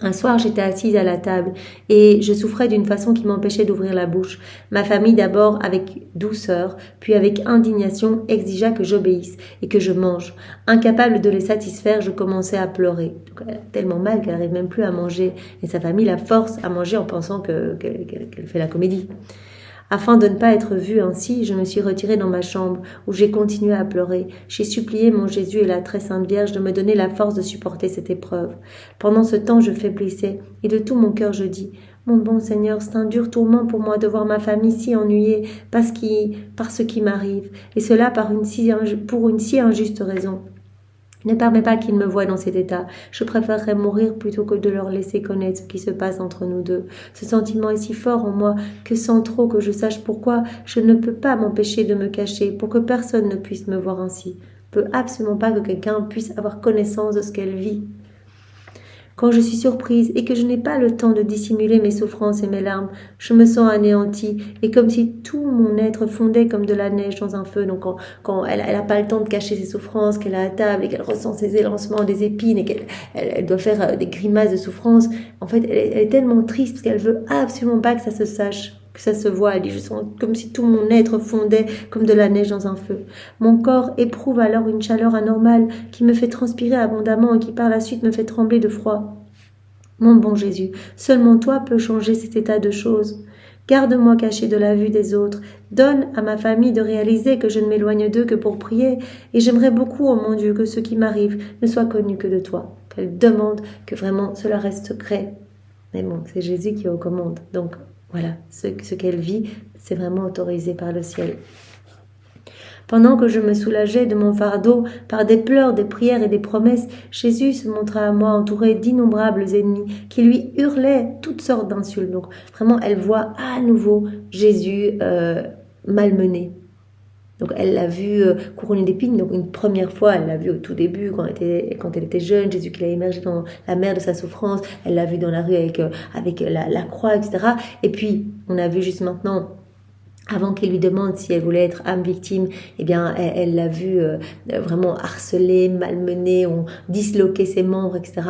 Un soir, j'étais assise à la table et je souffrais d'une façon qui m'empêchait d'ouvrir la bouche. Ma famille, d'abord avec douceur, puis avec indignation, exigea que j'obéisse et que je mange. Incapable de les satisfaire, je commençais à pleurer. Donc, elle a tellement mal qu'elle n'arrive même plus à manger et sa famille la force à manger en pensant qu'elle fait la comédie. Afin de ne pas être vue ainsi, je me suis retirée dans ma chambre, où j'ai continué à pleurer. J'ai supplié mon Jésus et la très sainte Vierge de me donner la force de supporter cette épreuve. Pendant ce temps, je faiblissais, et de tout mon cœur je dis, « Mon bon Seigneur, c'est un dur tourment pour moi de voir ma famille si ennuyée par ce qui m'arrive, et cela pour une si injuste raison. » Ne permets pas qu'ils me voient dans cet état. Je préférerais mourir plutôt que de leur laisser connaître ce qui se passe entre nous deux. Ce sentiment est si fort en moi que sans trop que je sache pourquoi, je ne peux pas m'empêcher de me cacher pour que personne ne puisse me voir ainsi. Je ne peux absolument pas que quelqu'un puisse avoir connaissance de ce qu'elle vit. Quand je suis surprise et que je n'ai pas le temps de dissimuler mes souffrances et mes larmes, je me sens anéantie et comme si tout mon être fondait comme de la neige dans un feu. Donc quand elle n'a pas le temps de cacher ses souffrances, qu'elle est à table et qu'elle ressent ses élancements, des épines et qu'elle doit faire des grimaces de souffrance, en fait elle est tellement triste parce qu'elle veut absolument pas que ça se sache, que ça se voit. Elle dit, je sens comme si tout mon être fondait comme de la neige dans un feu. Mon corps éprouve alors une chaleur anormale qui me fait transpirer abondamment et qui par la suite me fait trembler de froid. Mon bon Jésus, seulement toi peux changer cet état de choses. Garde-moi caché de la vue des autres. Donne à ma famille de réaliser que je ne m'éloigne d'eux que pour prier. Et j'aimerais beaucoup, oh mon Dieu, que ce qui m'arrive ne soit connu que de toi. Qu'elle demande que vraiment cela reste secret. Mais bon, c'est Jésus qui est aux commandes. Donc voilà, ce qu'elle vit, c'est vraiment autorisé par le ciel. Pendant que je me soulageais de mon fardeau par des pleurs, des prières et des promesses, Jésus se montra à moi entouré d'innombrables ennemis qui lui hurlaient toutes sortes d'insultes. Donc vraiment, elle voit à nouveau Jésus malmené. Donc elle l'a vu couronné d'épines, donc une première fois, elle l'a vu au tout début, quand elle était jeune, Jésus qui l'a émergé dans la mer de sa souffrance, elle l'a vu dans la rue avec la croix, etc. Et puis, on a vu juste maintenant, avant qu'il lui demande si elle voulait être âme victime, eh bien, elle l'a vu vraiment harcelée, malmenée, on disloquait ses membres, etc.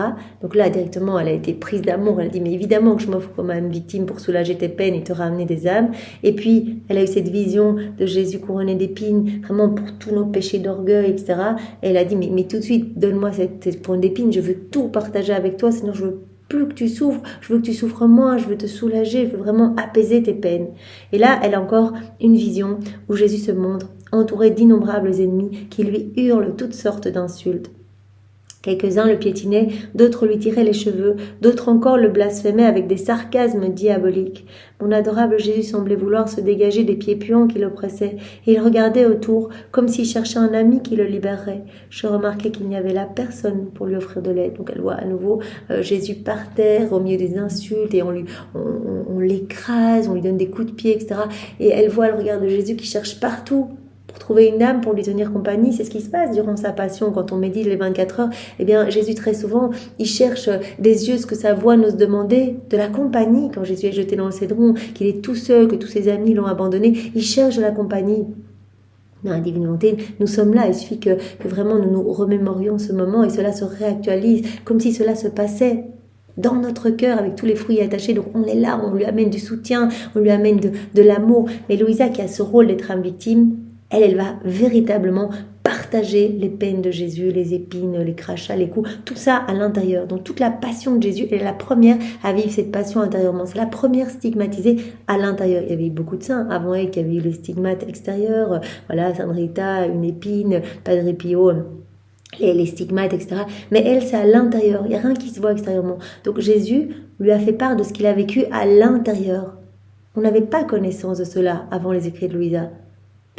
Donc là, directement, elle a été prise d'amour. Elle a dit, mais évidemment que je m'offre comme âme victime pour soulager tes peines et te ramener des âmes. Et puis, elle a eu cette vision de Jésus couronné d'épines, vraiment pour tous nos péchés d'orgueil, etc. Et elle a dit, mais tout de suite, donne-moi cette couronne d'épines, je veux tout partager avec toi, sinon je veux plus que tu souffres, je veux que tu souffres moins, je veux te soulager, je veux vraiment apaiser tes peines. Et là, elle a encore une vision où Jésus se montre entouré d'innombrables ennemis qui lui hurlent toutes sortes d'insultes. Quelques-uns le piétinaient, d'autres lui tiraient les cheveux, d'autres encore le blasphémaient avec des sarcasmes diaboliques. Mon adorable Jésus semblait vouloir se dégager des pieds puants qui l'oppressaient, et il regardait autour comme s'il cherchait un ami qui le libérerait. Je remarquai qu'il n'y avait là personne pour lui offrir de l'aide. Donc elle voit à nouveau Jésus par terre au milieu des insultes et on l'écrase, on lui donne des coups de pied, etc. Et elle voit le regard de Jésus qui cherche partout pour trouver une âme pour lui tenir compagnie. C'est ce qui se passe durant sa passion quand on médite les 24 heures. Eh bien, Jésus, très souvent, il cherche des yeux ce que sa voix n'ose demander, de la compagnie. Quand Jésus est jeté dans le cédron, qu'il est tout seul, que tous ses amis l'ont abandonné, il cherche de la compagnie. Dans la divine volonté, nous sommes là. Il suffit que vraiment nous nous remémorions ce moment et cela se réactualise comme si cela se passait dans notre cœur avec tous les fruits attachés. Donc on est là, on lui amène du soutien, on lui amène de l'amour. Mais Louisa, qui a ce rôle d'être âme victime, elle va véritablement partager les peines de Jésus, les épines, les crachats, les coups, tout ça à l'intérieur. Donc toute la passion de Jésus, elle est la première à vivre cette passion intérieurement. C'est la première stigmatisée à l'intérieur. Il y avait eu beaucoup de saints avant elle qui avaient eu les stigmates extérieurs. Voilà, Sainte Rita, une épine, Padre Pio, les stigmates, etc. Mais elle, c'est à l'intérieur. Il n'y a rien qui se voit extérieurement. Donc Jésus lui a fait part de ce qu'il a vécu à l'intérieur. On n'avait pas connaissance de cela avant les écrits de Louisa.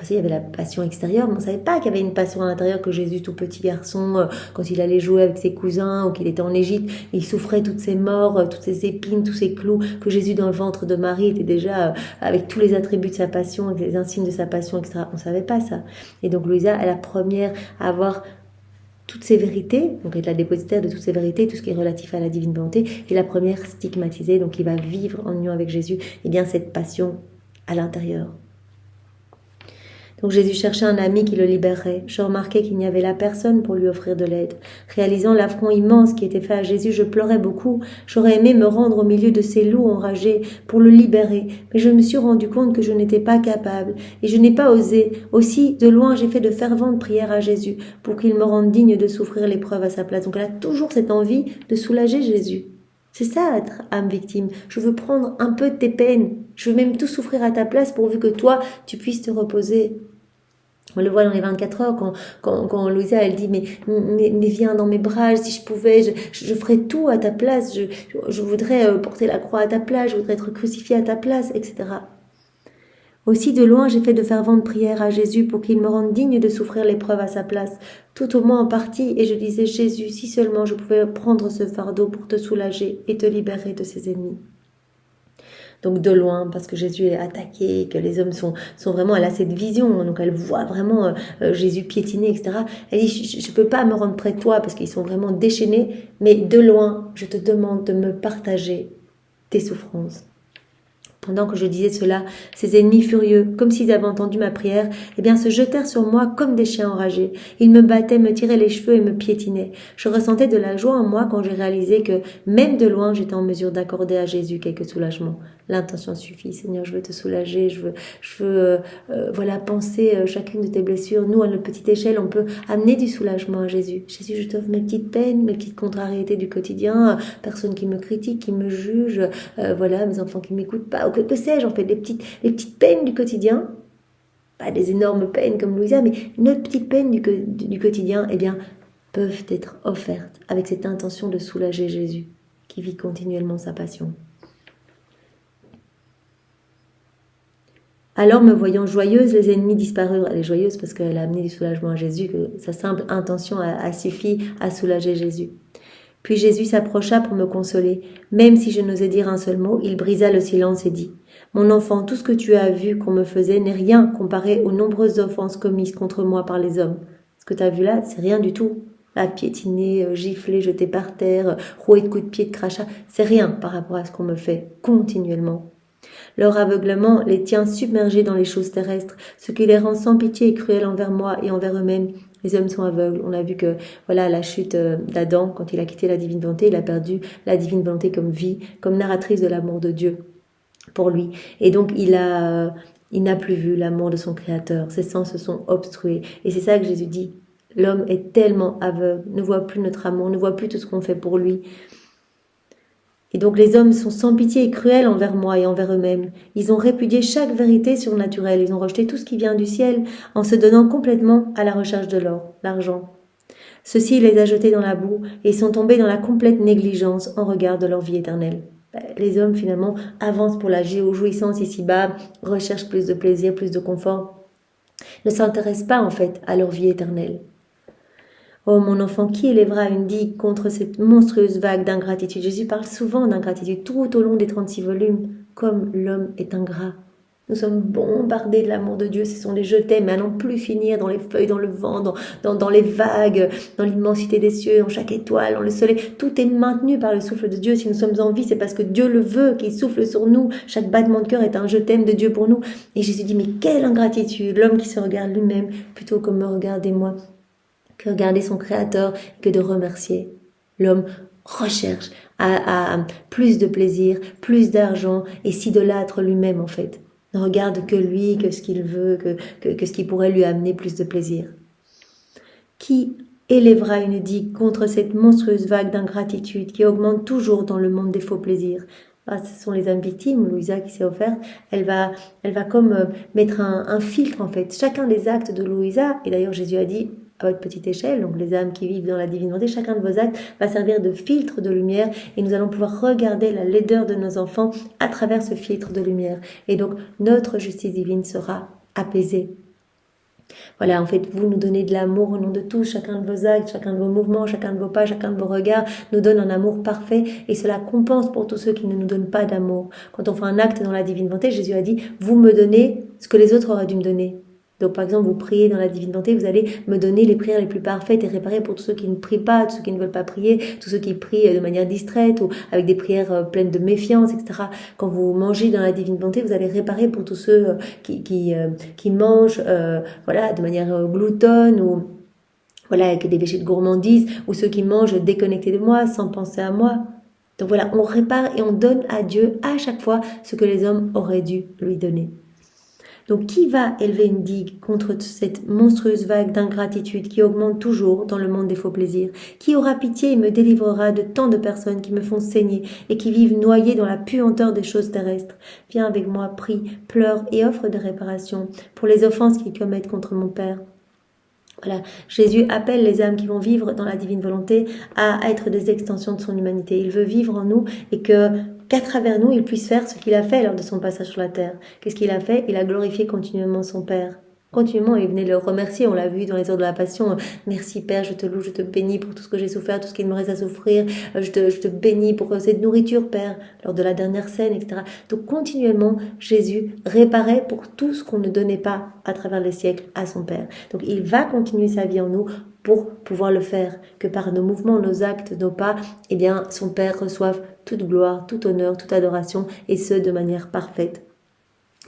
Parce qu'il y avait la passion extérieure, mais on ne savait pas qu'il y avait une passion à l'intérieur, que Jésus, tout petit garçon, quand il allait jouer avec ses cousins ou qu'il était en Égypte, il souffrait toutes ces morts, toutes ces épines, tous ces clous, que Jésus dans le ventre de Marie était déjà avec tous les attributs de sa passion, avec les insignes de sa passion, etc. On ne savait pas ça. Et donc Louisa est la première à avoir toutes ces vérités, donc être la dépositaire de toutes ces vérités, tout ce qui est relatif à la divine volonté, et la première stigmatisée, donc qui va vivre en union avec Jésus, et bien cette passion à l'intérieur. Donc Jésus cherchait un ami qui le libérerait. Je remarquais qu'il n'y avait là personne pour lui offrir de l'aide. Réalisant l'affront immense qui était fait à Jésus, je pleurais beaucoup. J'aurais aimé me rendre au milieu de ces loups enragés pour le libérer, mais je me suis rendu compte que je n'étais pas capable et je n'ai pas osé. Aussi, de loin, j'ai fait de ferventes prières à Jésus pour qu'il me rende digne de souffrir l'épreuve à sa place. Donc elle a toujours cette envie de soulager Jésus. C'est ça, être âme victime. Je veux prendre un peu de tes peines. Je veux même tout souffrir à ta place pourvu que toi, tu puisses te reposer. On le voit dans les 24 heures quand Louisa elle dit mais viens dans mes bras, si je pouvais je ferais tout à ta place, je voudrais porter la croix à ta place, je voudrais être crucifiée à ta place, etc. Aussi de loin j'ai fait de ferventes prières à Jésus pour qu'il me rende digne de souffrir l'épreuve à sa place, tout au moins en partie, et je disais Jésus, si seulement je pouvais prendre ce fardeau pour te soulager et te libérer de ses ennemis. Donc de loin, parce que Jésus est attaqué, que les hommes sont vraiment, elle a cette vision, donc elle voit vraiment Jésus piétiner, etc. Elle dit, je ne peux pas me rendre près de toi parce qu'ils sont vraiment déchaînés, mais de loin, je te demande de me partager tes souffrances. Pendant que je disais cela, ses ennemis furieux, comme s'ils avaient entendu ma prière, eh bien, se jetèrent sur moi comme des chiens enragés. Ils me battaient, me tiraient les cheveux et me piétinaient. Je ressentais de la joie en moi quand j'ai réalisé que, même de loin, j'étais en mesure d'accorder à Jésus quelques soulagements. L'intention suffit. Seigneur, je veux te soulager, je veux penser chacune de tes blessures. Nous, à notre petite échelle, on peut amener du soulagement à Jésus. Jésus, je t'offre mes petites peines, mes petites contrariétés du quotidien, personne qui me critique, qui me juge, mes enfants qui m'écoutent pas, que sais-je, en fait, les petites peines du quotidien, pas des énormes peines comme Louisa, mais notre petite peine du quotidien, eh bien, peuvent être offertes avec cette intention de soulager Jésus, qui vit continuellement sa passion. Alors, me voyant joyeuse, les ennemis disparurent. Elle est joyeuse parce qu'elle a amené du soulagement à Jésus, que sa simple intention a suffi à soulager Jésus. Puis Jésus s'approcha pour me consoler. Même si je n'osais dire un seul mot, il brisa le silence et dit « Mon enfant, tout ce que tu as vu qu'on me faisait n'est rien comparé aux nombreuses offenses commises contre moi par les hommes. Ce que tu as vu là, c'est rien du tout. Là, piétiner, gifler, jeter par terre, rouer de coups de pied, de crachats, c'est rien par rapport à ce qu'on me fait continuellement. Leur aveuglement les tient submergés dans les choses terrestres, ce qui les rend sans pitié et cruels envers moi et envers eux-mêmes. Les hommes sont aveugles. On a vu que, la chute d'Adam, quand il a quitté la divine volonté, il a perdu la divine volonté comme vie, comme narratrice de l'amour de Dieu pour lui. Et donc, il n'a plus vu l'amour de son Créateur. Ses sens se sont obstrués. Et c'est ça que Jésus dit. L'homme est tellement aveugle, ne voit plus notre amour, ne voit plus tout ce qu'on fait pour lui. Et donc les hommes sont sans pitié et cruels envers moi et envers eux-mêmes. Ils ont répudié chaque vérité surnaturelle. Ils ont rejeté tout ce qui vient du ciel en se donnant complètement à la recherche de l'or, l'argent. Ceci les a jetés dans la boue et sont tombés dans la complète négligence en regard de leur vie éternelle. Les hommes finalement avancent pour la jouissance ici-bas, recherchent plus de plaisir, plus de confort, ne s'intéressent pas en fait à leur vie éternelle. Oh mon enfant, qui élèvera une digue contre cette monstrueuse vague d'ingratitude? Jésus parle souvent d'ingratitude tout au long des 36 volumes, comme l'homme est ingrat. Nous sommes bombardés de l'amour de Dieu, ce sont les je t'aime, mais à n'en plus finir dans les feuilles, dans le vent, dans les vagues, dans l'immensité des cieux, dans chaque étoile, dans le soleil. Tout est maintenu par le souffle de Dieu. Si nous sommes en vie, c'est parce que Dieu le veut, qu'il souffle sur nous. Chaque battement de cœur est un je t'aime de Dieu pour nous. Et Jésus dit, mais quelle ingratitude, l'homme qui se regarde lui-même, plutôt que me regarder moi, que regarder son Créateur, que de remercier. L'homme recherche à plus de plaisir, plus d'argent, et s'idolâtre lui-même en fait. Ne regarde que lui, que ce qu'il veut, que ce qui pourrait lui amener plus de plaisir. Qui élèvera une digue contre cette monstrueuse vague d'ingratitude qui augmente toujours dans le monde des faux plaisirs? Ce sont les âmes victimes, Louisa qui s'est offerte, elle va comme mettre un filtre en fait. Chacun des actes de Louisa, et d'ailleurs Jésus a dit, à votre petite échelle, donc les âmes qui vivent dans la divine volonté, chacun de vos actes va servir de filtre de lumière et nous allons pouvoir regarder la laideur de nos enfants à travers ce filtre de lumière. Et donc notre justice divine sera apaisée. Voilà, en fait, vous nous donnez de l'amour au nom de tous, chacun de vos actes, chacun de vos mouvements, chacun de vos pas, chacun de vos regards nous donne un amour parfait et cela compense pour tous ceux qui ne nous donnent pas d'amour. Quand on fait un acte dans la divine volonté, Jésus a dit, vous me donnez ce que les autres auraient dû me donner. Donc, par exemple, vous priez dans la divine volonté, vous allez me donner les prières les plus parfaites et réparer pour tous ceux qui ne prient pas, tous ceux qui ne veulent pas prier, tous ceux qui prient de manière distraite ou avec des prières pleines de méfiance, etc. Quand vous mangez dans la divine volonté, vous allez réparer pour tous ceux qui mangent voilà, de manière gloutonne ou voilà, avec des péchés de gourmandise, ou ceux qui mangent déconnectés de moi, sans penser à moi. Donc voilà, on répare et on donne à Dieu à chaque fois ce que les hommes auraient dû lui donner. Donc qui va élever une digue contre cette monstrueuse vague d'ingratitude qui augmente toujours dans le monde des faux plaisirs? Qui aura pitié et me délivrera de tant de personnes qui me font saigner et qui vivent noyées dans la puanteur des choses terrestres? Viens avec moi, prie, pleure et offre des réparations pour les offenses qu'ils commettent contre mon Père. Voilà, Jésus appelle les âmes qui vont vivre dans la divine volonté à être des extensions de son humanité. Il veut vivre en nous et qu'à travers nous, il puisse faire ce qu'il a fait lors de son passage sur la terre. Qu'est-ce qu'il a fait? Il a glorifié continuellement son Père. Continuellement, il venait le remercier, on l'a vu dans les heures de la Passion. Merci Père, je te loue, je te bénis pour tout ce que j'ai souffert, tout ce qu'il me reste à souffrir. Je te bénis pour cette nourriture, Père, lors de la dernière scène, etc. Donc continuellement, Jésus réparait pour tout ce qu'on ne donnait pas à travers les siècles à son Père. Donc il va continuer sa vie en nous pour pouvoir le faire, que par nos mouvements, nos actes, nos pas, eh bien, son Père reçoive toute gloire, tout honneur, toute adoration, et ce, de manière parfaite.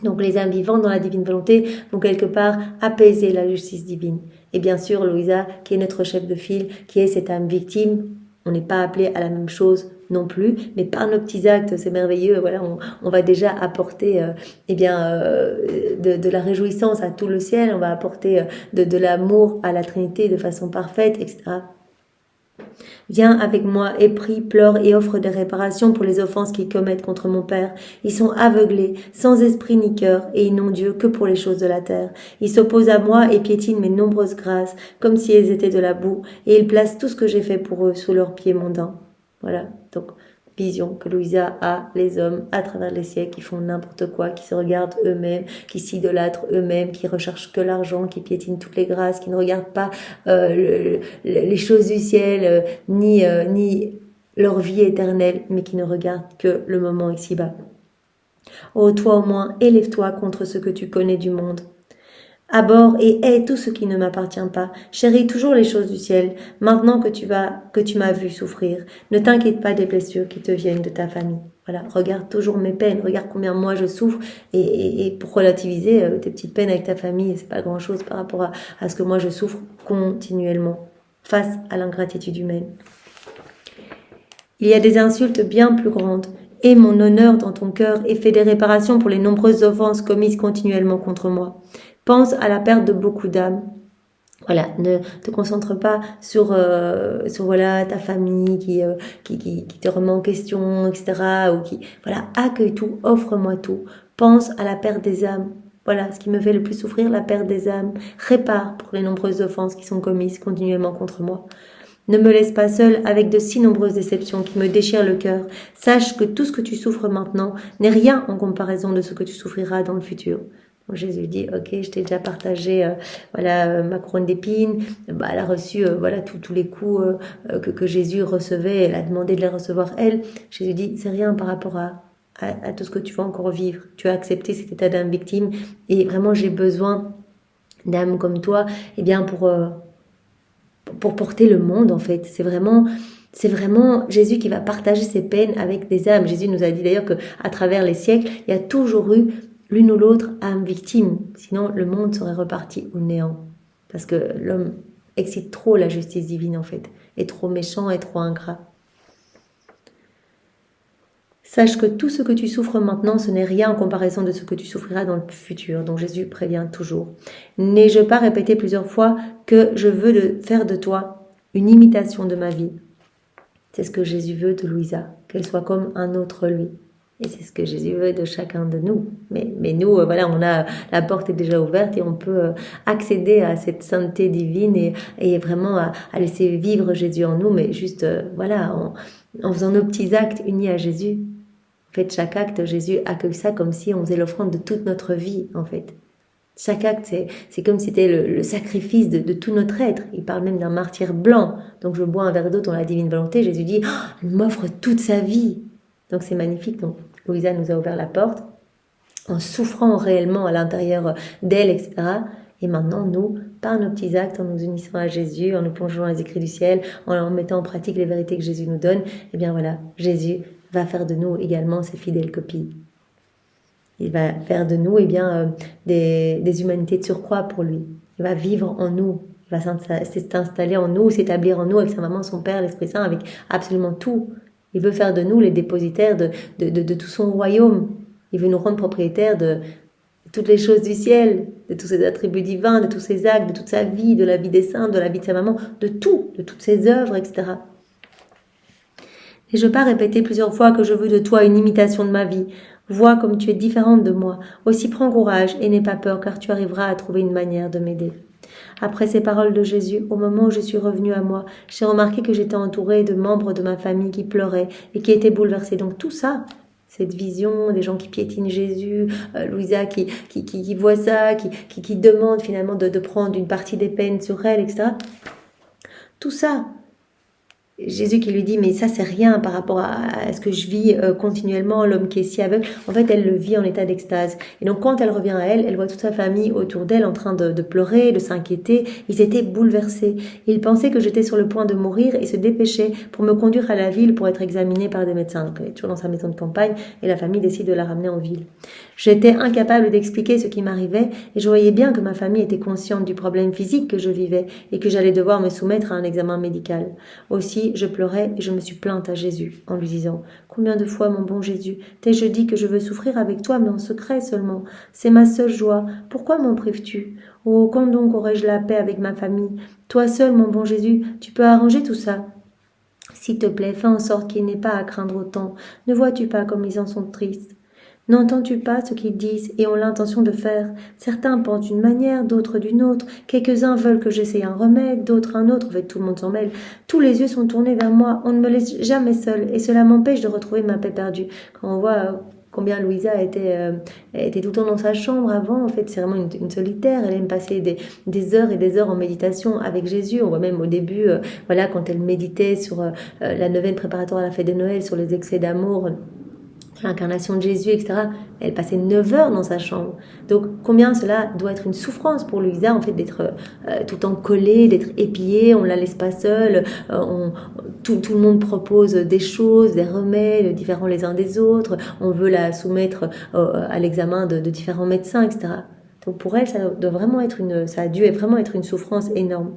Donc les âmes vivantes dans la divine volonté vont quelque part apaiser la justice divine. Et bien sûr, Louisa, qui est notre chef de file, qui est cette âme victime, on n'est pas appelé à la même chose non plus, mais par nos petits actes, c'est merveilleux, voilà, on va déjà apporter de la réjouissance à tout le ciel, on va apporter de l'amour à la Trinité de façon parfaite, etc. Viens avec moi et prie, pleure et offre des réparations pour les offenses qu'ils commettent contre mon Père. Ils sont aveuglés, sans esprit ni cœur, et ils n'ont Dieu que pour les choses de la terre. Ils s'opposent à moi et piétinent mes nombreuses grâces, comme si elles étaient de la boue, et ils placent tout ce que j'ai fait pour eux sous leurs pieds mondains. Voilà, donc vision que Louisa a, les hommes à travers les siècles qui font n'importe quoi, qui se regardent eux-mêmes, qui s'idolâtrent eux-mêmes, qui recherchent que l'argent, qui piétinent toutes les grâces, qui ne regardent pas les choses du ciel, ni leur vie éternelle, mais qui ne regardent que le moment ici-bas. Oh, toi au moins, élève-toi contre ce que tu connais du monde. Abhorre et hais tout ce qui ne m'appartient pas. Chéris toujours les choses du ciel, maintenant que tu m'as vu souffrir. Ne t'inquiète pas des blessures qui te viennent de ta famille. Voilà, regarde toujours mes peines, regarde combien moi je souffre et pour relativiser tes petites peines avec ta famille, c'est pas grand-chose par rapport à ce que moi je souffre continuellement face à l'ingratitude humaine. Il y a des insultes bien plus grandes. Aie mon honneur dans ton cœur et fais des réparations pour les nombreuses offenses commises continuellement contre moi. Pense à la perte de beaucoup d'âmes. Voilà, ne te concentre pas sur voilà ta famille qui te remet en question, etc. Voilà, accueille tout, offre-moi tout. Pense à la perte des âmes. Voilà, ce qui me fait le plus souffrir, la perte des âmes. Répare pour les nombreuses offenses qui sont commises continuellement contre moi. Ne me laisse pas seule avec de si nombreuses déceptions qui me déchirent le cœur. Sache que tout ce que tu souffres maintenant n'est rien en comparaison de ce que tu souffriras dans le futur. Donc Jésus dit, ok, je t'ai déjà partagé ma couronne d'épines. Elle a reçu tous les coups que Jésus recevait. Elle a demandé de les recevoir elle. Jésus dit, c'est rien par rapport à tout ce que tu vas encore vivre. Tu as accepté cet état d'âme victime et vraiment j'ai besoin d'âmes comme toi, pour porter le monde en fait. C'est vraiment Jésus qui va partager ses peines avec des âmes. Jésus nous a dit d'ailleurs qu'à travers les siècles, il y a toujours eu l'une ou l'autre âme victime. Sinon, le monde serait reparti au néant. Parce que l'homme excite trop la justice divine, en fait. Est trop méchant et trop ingrat. Sache que tout ce que tu souffres maintenant, ce n'est rien en comparaison de ce que tu souffriras dans le futur. Donc Jésus prévient toujours. N'ai-je pas répété plusieurs fois que je veux faire de toi une imitation de ma vie? C'est ce que Jésus veut de Louisa, qu'elle soit comme un autre lui. Et c'est ce que Jésus veut de chacun de nous. Mais nous, la porte est déjà ouverte et on peut accéder à cette sainteté divine et vraiment à laisser vivre Jésus en nous, mais juste, en faisant nos petits actes unis à Jésus. En fait, chaque acte, Jésus accueille ça comme si on faisait l'offrande de toute notre vie, en fait. Chaque acte, c'est comme si c'était le sacrifice de tout notre être. Il parle même d'un martyr blanc. Donc je bois un verre d'eau dans la divine volonté. Jésus dit, oh, elle m'offre toute sa vie. Donc c'est magnifique. Donc Louisa nous a ouvert la porte en souffrant réellement à l'intérieur d'elle, etc. Et maintenant, nous, par nos petits actes, en nous unissant à Jésus, en nous plongeant dans les écrits du ciel, en mettant en pratique les vérités que Jésus nous donne, eh bien voilà, Jésus va faire de nous également ses fidèles copies. Il va faire de nous des humanités de surcroît pour lui. Il va vivre en nous. Il va s'installer en nous, s'établir en nous avec sa maman, son père, l'Esprit Saint, avec absolument tout. Il veut faire de nous les dépositaires de tout son royaume. Il veut nous rendre propriétaires de toutes les choses du ciel, de tous ses attributs divins, de tous ses actes, de toute sa vie, de la vie des saints, de la vie de sa maman, de tout, de toutes ses œuvres, etc. Et je pas répéter plusieurs fois que je veux de toi une imitation de ma vie. Vois comme tu es différente de moi. Aussi prends courage et n'aie pas peur car tu arriveras à trouver une manière de m'aider. Après ces paroles de Jésus, au moment où je suis revenue à moi, j'ai remarqué que j'étais entourée de membres de ma famille qui pleuraient et qui étaient bouleversés. Donc tout ça, cette vision, des gens qui piétinent Jésus, Louisa qui voit ça, qui demande finalement de prendre une partie des peines sur elle, etc. Tout ça, Jésus qui lui dit, mais ça c'est rien par rapport à ce que je vis continuellement, l'homme qui est si aveugle. En fait, elle le vit en état d'extase. Et donc quand elle revient à elle, elle voit toute sa famille autour d'elle en train de pleurer, de s'inquiéter. Ils étaient bouleversés. Ils pensaient que j'étais sur le point de mourir et se dépêchaient pour me conduire à la ville pour être examinée par des médecins. Donc elle est toujours dans sa maison de campagne et la famille décide de la ramener en ville. J'étais incapable d'expliquer ce qui m'arrivait et je voyais bien que ma famille était consciente du problème physique que je vivais et que j'allais devoir me soumettre à un examen médical. Aussi, je pleurais et je me suis plainte à Jésus en lui disant « Combien de fois, mon bon Jésus, t'ai-je dit que je veux souffrir avec toi, mais en secret seulement. C'est ma seule joie. Pourquoi m'en prives-tu? Oh, quand donc aurais-je la paix avec ma famille? Toi seul, mon bon Jésus, tu peux arranger tout ça. S'il te plaît, fais en sorte qu'il n'ait pas à craindre autant. Ne vois-tu pas comme ils en sont tristes? N'entends-tu pas ce qu'ils disent et ont l'intention de faire? Certains pensent d'une manière, d'autres d'une autre. Quelques-uns veulent que j'essaye un remède, d'autres un autre. En fait, tout le monde s'en mêle. Tous les yeux sont tournés vers moi. On ne me laisse jamais seule et cela m'empêche de retrouver ma paix perdue. Quand on voit combien Louisa était tout le temps dans sa chambre avant, en fait, c'est vraiment une solitaire. Elle aime passer des heures et des heures en méditation avec Jésus. On voit même au début, quand elle méditait sur la neuvaine préparatoire à la fête de Noël, sur les excès d'amour, l'incarnation de Jésus, etc. Elle passait 9 heures dans sa chambre. Donc, combien cela doit être une souffrance pour Louisa, en fait, d'être tout le temps collée, d'être épiée, on la laisse pas seule, tout le monde propose des choses, des remèdes différents les uns des autres, on veut la soumettre à l'examen de différents médecins, etc. Donc, pour elle, ça a dû vraiment être une souffrance énorme.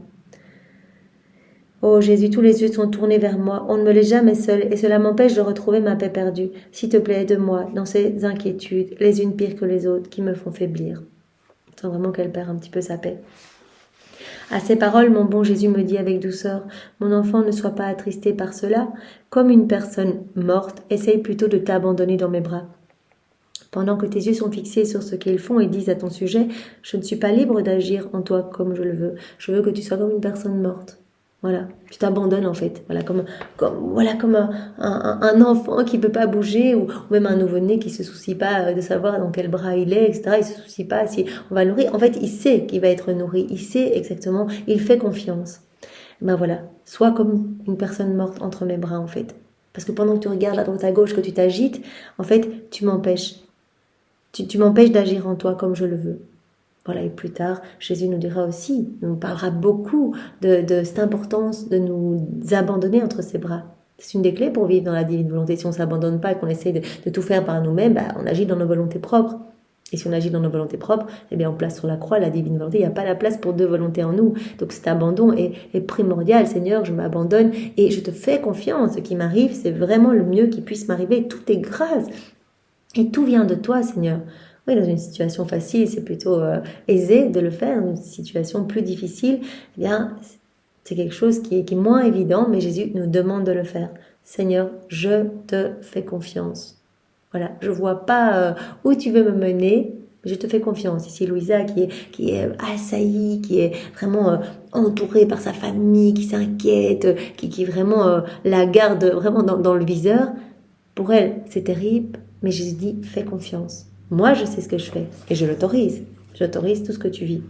Oh Jésus, tous les yeux sont tournés vers moi, on ne me laisse jamais seule et cela m'empêche de retrouver ma paix perdue. S'il te plaît, aide-moi dans ces inquiétudes, les unes pires que les autres, qui me font faiblir. Je sens vraiment qu'elle perd un petit peu sa paix. À ces paroles, mon bon Jésus me dit avec douceur, mon enfant, ne sois pas attristé par cela. Comme une personne morte, essaye plutôt de t'abandonner dans mes bras. Pendant que tes yeux sont fixés sur ce qu'ils font et disent à ton sujet, je ne suis pas libre d'agir en toi comme je le veux. Je veux que tu sois comme une personne morte. Voilà, tu t'abandonnes en fait, comme un enfant qui peut pas bouger ou même un nouveau-né qui se soucie pas de savoir dans quel bras il est, etc. Il se soucie pas si on va le nourrir. En fait, il sait qu'il va être nourri, il sait exactement, il fait confiance. Voilà, sois comme une personne morte entre mes bras en fait. Parce que pendant que tu regardes à droite à gauche, que tu t'agites, en fait, tu m'empêches. Tu m'empêches d'agir en toi comme je le veux. Voilà, et plus tard, Jésus nous dira aussi, nous parlera beaucoup de cette importance de nous abandonner entre ses bras. C'est une des clés pour vivre dans la divine volonté. Si on ne s'abandonne pas et qu'on essaie de tout faire par nous-mêmes, on agit dans nos volontés propres. Et si on agit dans nos volontés propres, on place sur la croix la divine volonté. Il n'y a pas la place pour deux volontés en nous. Donc cet abandon est primordial. Seigneur, je m'abandonne et je te fais confiance. Ce qui m'arrive, c'est vraiment le mieux qui puisse m'arriver. Tout est grâce. Et tout vient de toi, Seigneur. Oui, dans une situation facile, c'est plutôt aisé de le faire. Dans une situation plus difficile, c'est quelque chose qui est moins évident, mais Jésus nous demande de le faire. Seigneur, je te fais confiance. Voilà, je vois pas où tu veux me mener, mais je te fais confiance. Ici, Louisa qui est assaillie, qui est vraiment entourée par sa famille, qui s'inquiète, qui vraiment la garde vraiment dans le viseur. Pour elle, c'est terrible, mais Jésus dit, fais confiance. Moi, je sais ce que je fais et je l'autorise. J'autorise tout ce que tu vis.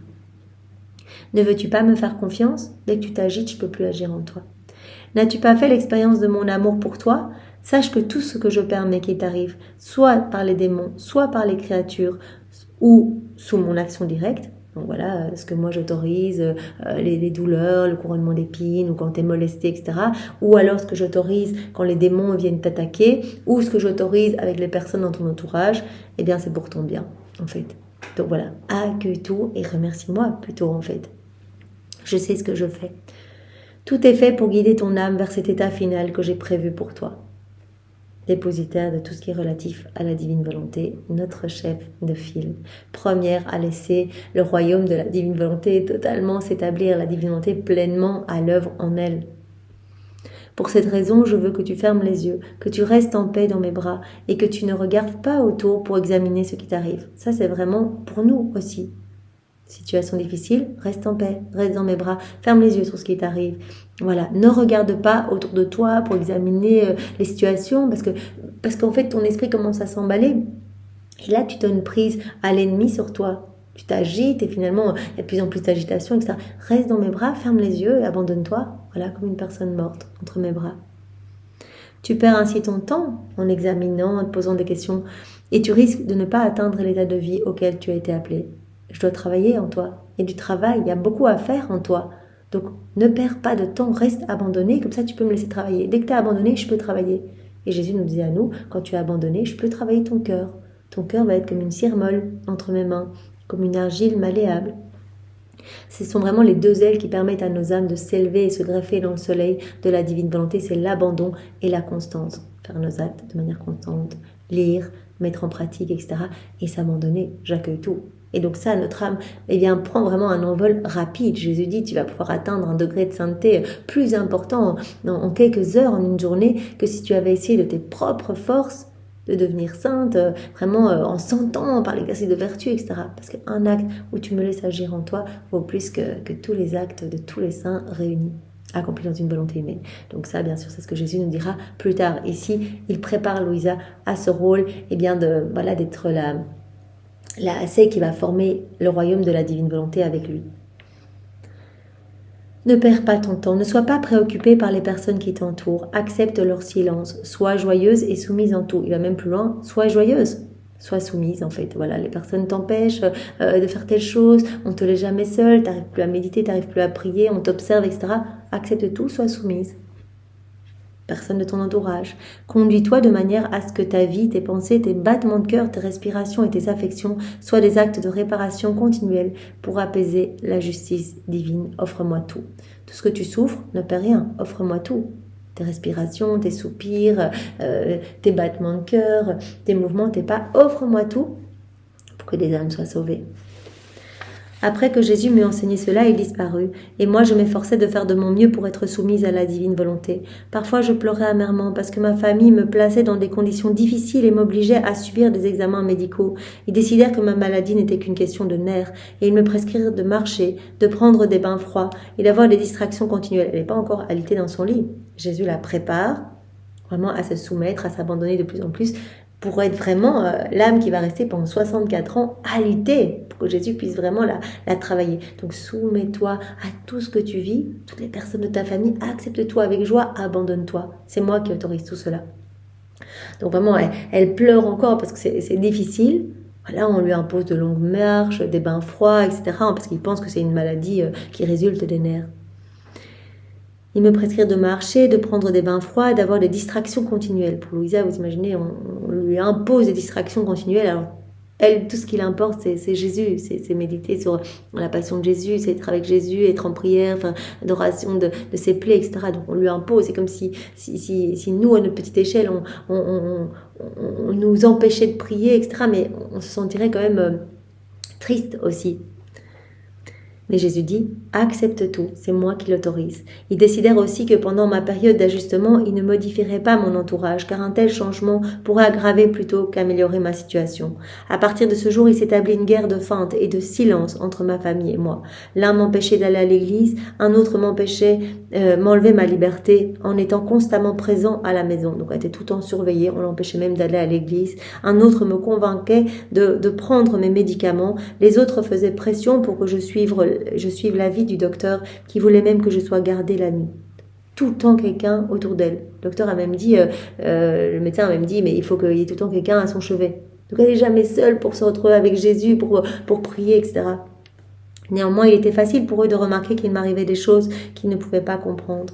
Ne veux-tu pas me faire confiance? Dès que tu t'agites, je ne peux plus agir en toi. N'as-tu pas fait l'expérience de mon amour pour toi? Sache que tout ce que je permets qu'il t'arrive, soit par les démons, soit par les créatures, ou sous mon action directe, donc voilà, ce que moi j'autorise, les douleurs, le couronnement d'épines, ou quand tu es molesté, etc. Ou alors ce que j'autorise quand les démons viennent t'attaquer, ou ce que j'autorise avec les personnes dans ton entourage, eh bien c'est pour ton bien, en fait. Donc voilà, accueille tout et remercie-moi plutôt, en fait. Je sais ce que je fais. Tout est fait pour guider ton âme vers cet état final que j'ai prévu pour toi. Dépositaire de tout ce qui est relatif à la divine volonté, notre chef de file. Première à laisser le royaume de la divine volonté totalement s'établir, la divine volonté pleinement à l'œuvre en elle. Pour cette raison, je veux que tu fermes les yeux, que tu restes en paix dans mes bras et que tu ne regardes pas autour pour examiner ce qui t'arrive. Ça, c'est vraiment pour nous aussi. Situation difficile, reste en paix, reste dans mes bras, ferme les yeux sur ce qui t'arrive. Voilà, ne regarde pas autour de toi pour examiner les situations parce qu'en fait ton esprit commence à s'emballer. Et là, tu donnes prise à l'ennemi sur toi. Tu t'agites et finalement, il y a de plus en plus d'agitation, etc. Reste dans mes bras, ferme les yeux et abandonne-toi, voilà, comme une personne morte entre mes bras. Tu perds ainsi ton temps en examinant, en te posant des questions et tu risques de ne pas atteindre l'état de vie auquel tu as été appelé. Je dois travailler en toi. Il y a du travail, il y a beaucoup à faire en toi. Donc, ne perds pas de temps, reste abandonné, comme ça tu peux me laisser travailler. Dès que tu es abandonné, je peux travailler. Et Jésus nous disait à nous, quand tu es abandonné, je peux travailler ton cœur. Ton cœur va être comme une cire molle entre mes mains, comme une argile malléable. Ce sont vraiment les deux ailes qui permettent à nos âmes de s'élever et se greffer dans le soleil de la divine volonté, c'est l'abandon et la constance. Faire nos actes de manière constante, lire, mettre en pratique, etc. Et s'abandonner, j'accueille tout. Et donc ça, notre âme, eh bien, prend vraiment un envol rapide. Jésus dit, tu vas pouvoir atteindre un degré de sainteté plus important en quelques heures, en une journée, que si tu avais essayé de tes propres forces de devenir sainte, vraiment en 100 ans, par l'exercice de vertu, etc. Parce qu'un acte où tu me laisses agir en toi vaut plus que tous les actes de tous les saints réunis, accomplis dans une volonté humaine. Donc ça, bien sûr, c'est ce que Jésus nous dira plus tard. Ici, il prépare Louisa à ce rôle, eh bien, d'être celle qui va former le royaume de la divine volonté avec lui. Ne perds pas ton temps, ne sois pas préoccupé par les personnes qui t'entourent, accepte leur silence, sois joyeuse et soumise en tout. Il va même plus loin, sois joyeuse, sois soumise en fait. Voilà, les personnes t'empêchent de faire telle chose, on ne te laisse jamais seule, tu n'arrives plus à méditer, tu n'arrives plus à prier, on t'observe, etc. Accepte tout, sois soumise. Personne de ton entourage. Conduis-toi de manière à ce que ta vie, tes pensées, tes battements de cœur, tes respirations et tes affections soient des actes de réparation continuelle pour apaiser la justice divine. Offre-moi tout. Tout ce que tu souffres, ne perds rien. Offre-moi tout. Tes respirations, tes soupirs, tes battements de cœur, tes mouvements, tes pas. Offre-moi tout pour que des âmes soient sauvées. Après que Jésus m'eut enseigné cela, il disparut, et moi je m'efforçais de faire de mon mieux pour être soumise à la divine volonté. Parfois je pleurais amèrement parce que ma famille me plaçait dans des conditions difficiles et m'obligeait à subir des examens médicaux. Ils décidèrent que ma maladie n'était qu'une question de nerfs, et ils me prescrirent de marcher, de prendre des bains froids, et d'avoir des distractions continuelles. Elle n'est pas encore alitée dans son lit. Jésus la prépare vraiment à se soumettre, à s'abandonner de plus en plus, pour être vraiment l'âme qui va rester pendant 64 ans alitée, pour que Jésus puisse vraiment la travailler. Donc soumets-toi à tout ce que tu vis, toutes les personnes de ta famille, accepte-toi avec joie, abandonne-toi. C'est moi qui autorise tout cela. Donc vraiment, elle pleure encore parce que c'est difficile. Là, on lui impose de longues marches, des bains froids, etc. parce qu'il pense que c'est une maladie qui résulte des nerfs. Il me prescrit de marcher, de prendre des bains froids et d'avoir des distractions continuelles. Pour Louisa, vous imaginez, on lui impose des distractions continuelles. Alors, elle, tout ce qui l'importe, c'est Jésus, c'est méditer sur la passion de Jésus, c'est être avec Jésus, être en prière, adoration de ses plaies, etc. Donc, on lui impose. C'est comme si nous, à notre petite échelle, on nous empêchait de prier, etc. Mais on se sentirait quand même triste aussi. Mais Jésus dit, accepte tout, c'est moi qui l'autorise. Ils décidèrent aussi que pendant ma période d'ajustement, ils ne modifieraient pas mon entourage, car un tel changement pourrait aggraver plutôt qu'améliorer ma situation. À partir de ce jour, il s'établit une guerre de feinte et de silence entre ma famille et moi. L'un m'empêchait d'aller à l'église, un autre m'enlevait ma liberté en étant constamment présent à la maison. Donc, on était tout le temps surveillé, on l'empêchait même d'aller à l'église. Un autre me convainquait de prendre mes médicaments. Les autres faisaient pression pour que je suive l'avis du docteur qui voulait même que je sois gardée la nuit. Tout le temps quelqu'un autour d'elle. Le docteur a même dit, le médecin a même dit, mais il faut qu'il y ait tout le temps quelqu'un à son chevet. Donc elle n'est jamais seule pour se retrouver avec Jésus, pour prier, etc. Néanmoins, il était facile pour eux de remarquer qu'il m'arrivait des choses qu'ils ne pouvaient pas comprendre.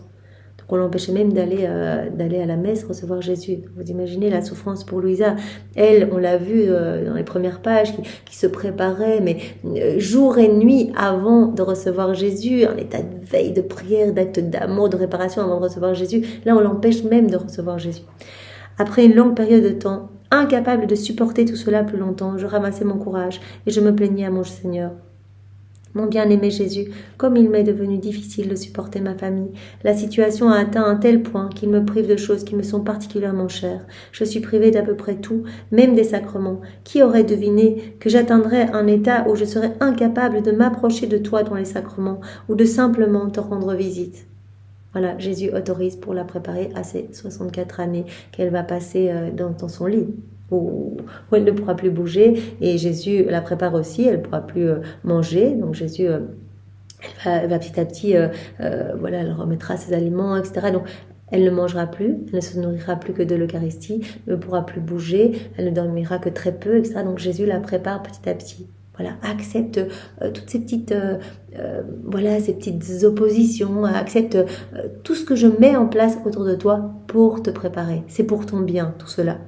Donc on l'empêchait même d'aller à la messe, recevoir Jésus. Vous imaginez la souffrance pour Louisa. Elle, on l'a vu dans les premières pages, qui se préparait, mais jour et nuit avant de recevoir Jésus, en état de veille, de prière, d'acte d'amour, de réparation avant de recevoir Jésus. Là, on l'empêche même de recevoir Jésus. Après une longue période de temps, incapable de supporter tout cela plus longtemps, je ramassais mon courage et je me plaignais à mon Seigneur. Mon bien-aimé Jésus, comme il m'est devenu difficile de supporter ma famille, la situation a atteint un tel point qu'il me prive de choses qui me sont particulièrement chères. Je suis privée d'à peu près tout, même des sacrements. Qui aurait deviné que j'atteindrais un état où je serais incapable de m'approcher de toi dans les sacrements ou de simplement te rendre visite? Voilà, Jésus autorise pour la préparer à ces 64 années qu'elle va passer dans son lit. Où elle ne pourra plus bouger, et Jésus la prépare aussi, elle ne pourra plus manger, donc Jésus elle va petit à petit, elle remettra ses aliments, etc. Donc elle ne mangera plus, elle ne se nourrira plus que de l'Eucharistie, ne pourra plus bouger, elle ne dormira que très peu, etc. Donc Jésus la prépare petit à petit. Voilà, accepte toutes ces petites, ces petites oppositions, accepte tout ce que je mets en place autour de toi pour te préparer. C'est pour ton bien, tout cela.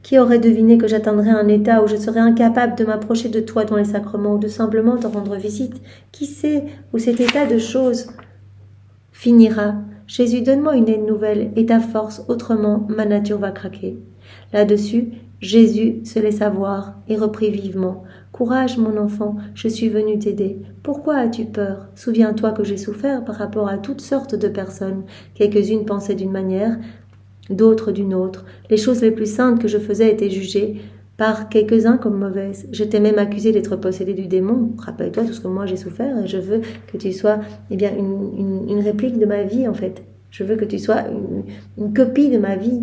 Qui aurait deviné que j'atteindrais un état où je serais incapable de m'approcher de toi dans les sacrements ou de simplement te rendre visite? Qui sait où cet état de choses finira? Jésus, donne-moi une aide nouvelle et ta force, autrement ma nature va craquer. Là-dessus, Jésus se laissa voir et reprit vivement. Courage, mon enfant, je suis venu t'aider. Pourquoi as-tu peur? Souviens-toi que j'ai souffert par rapport à toutes sortes de personnes. Quelques-unes pensaient d'une manière, d'autres d'une autre. Les choses les plus saintes que je faisais étaient jugées par quelques-uns comme mauvaises. J'étais même accusée d'être possédée du démon. Rappelle-toi tout ce que moi j'ai souffert et je veux que tu sois une réplique de ma vie en fait. Je veux que tu sois une copie de ma vie.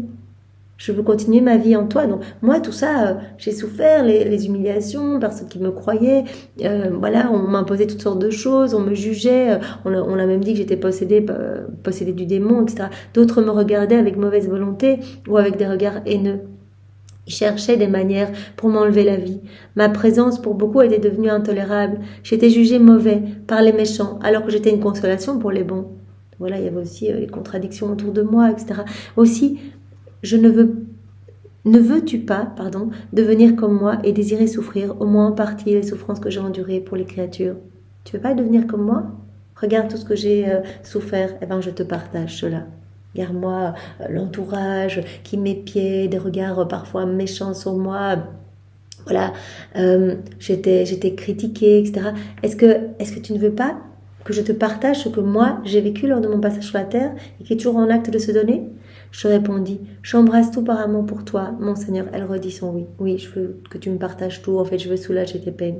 Je veux continuer ma vie en toi. Donc moi, tout ça, j'ai souffert, les humiliations, personne qui me croyait. On m'imposait toutes sortes de choses, on me jugeait. On a même dit que j'étais possédée du démon, etc. D'autres me regardaient avec mauvaise volonté ou avec des regards haineux. Ils cherchaient des manières pour m'enlever la vie. Ma présence pour beaucoup était devenue intolérable. J'étais jugée mauvais par les méchants, alors que j'étais une consolation pour les bons. Voilà, il y avait aussi les contradictions autour de moi, etc. Aussi, ne veux-tu pas, devenir comme moi et désirer souffrir, au moins en partie, les souffrances que j'ai endurées pour les créatures? Tu veux pas devenir comme moi? Regarde tout ce que j'ai souffert, je te partage cela. Regarde-moi l'entourage qui m'épiait, des regards parfois méchants sur moi. Voilà, j'étais critiquée, etc. Est-ce que tu ne veux pas que je te partage ce que moi j'ai vécu lors de mon passage sur la terre et qui est toujours en acte de se donner? Je répondis, j'embrasse tout par amour pour toi, mon Seigneur. Elle redit son oui. Oui, je veux que tu me partages tout. En fait, je veux soulager tes peines.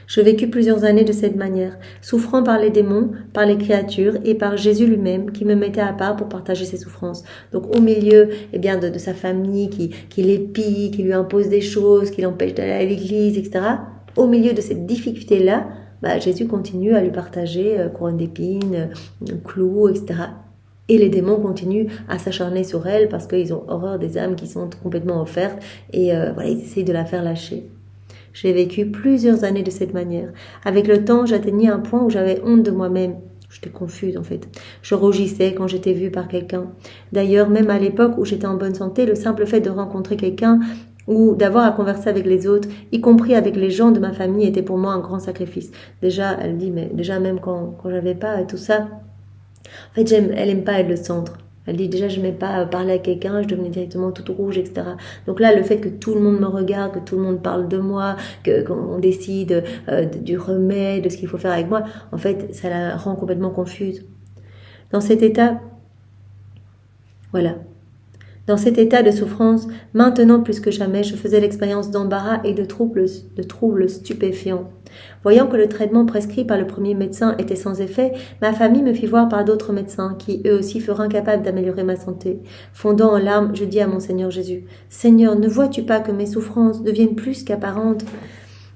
Je vécus plusieurs années de cette manière, souffrant par les démons, par les créatures et par Jésus lui-même qui me mettait à part pour partager ses souffrances. Donc au milieu de sa famille qui l'épie, qui lui impose des choses, qui l'empêche d'aller à l'église, etc. Au milieu de cette difficulté-là, Jésus continue à lui partager couronne d'épines, clous, etc. Et les démons continuent à s'acharner sur elle parce qu'ils ont horreur des âmes qui sont complètement offertes et ils essayent de la faire lâcher. J'ai vécu plusieurs années de cette manière. Avec le temps, j'atteignis un point où j'avais honte de moi-même. J'étais confuse en fait. Je rougissais quand j'étais vue par quelqu'un. D'ailleurs, même à l'époque où j'étais en bonne santé, le simple fait de rencontrer quelqu'un ou d'avoir à converser avec les autres, y compris avec les gens de ma famille, était pour moi un grand sacrifice. Déjà, elle dit, mais déjà même quand j'avais pas tout ça, en fait, elle aime pas être le centre. Elle dit déjà, je n'aimais pas parler à quelqu'un, je devenais directement toute rouge, etc. Donc là, le fait que tout le monde me regarde, que tout le monde parle de moi, qu'on décide du remède, de ce qu'il faut faire avec moi, en fait, ça la rend complètement confuse. Dans cet état, voilà. Dans cet état de souffrance, maintenant plus que jamais, je faisais l'expérience d'embarras et de troubles stupéfiants. Voyant que le traitement prescrit par le premier médecin était sans effet, ma famille me fit voir par d'autres médecins, qui eux aussi furent incapables d'améliorer ma santé. Fondant en larmes, je dis à mon Seigneur Jésus, « Seigneur, ne vois-tu pas que mes souffrances deviennent plus qu'apparentes ?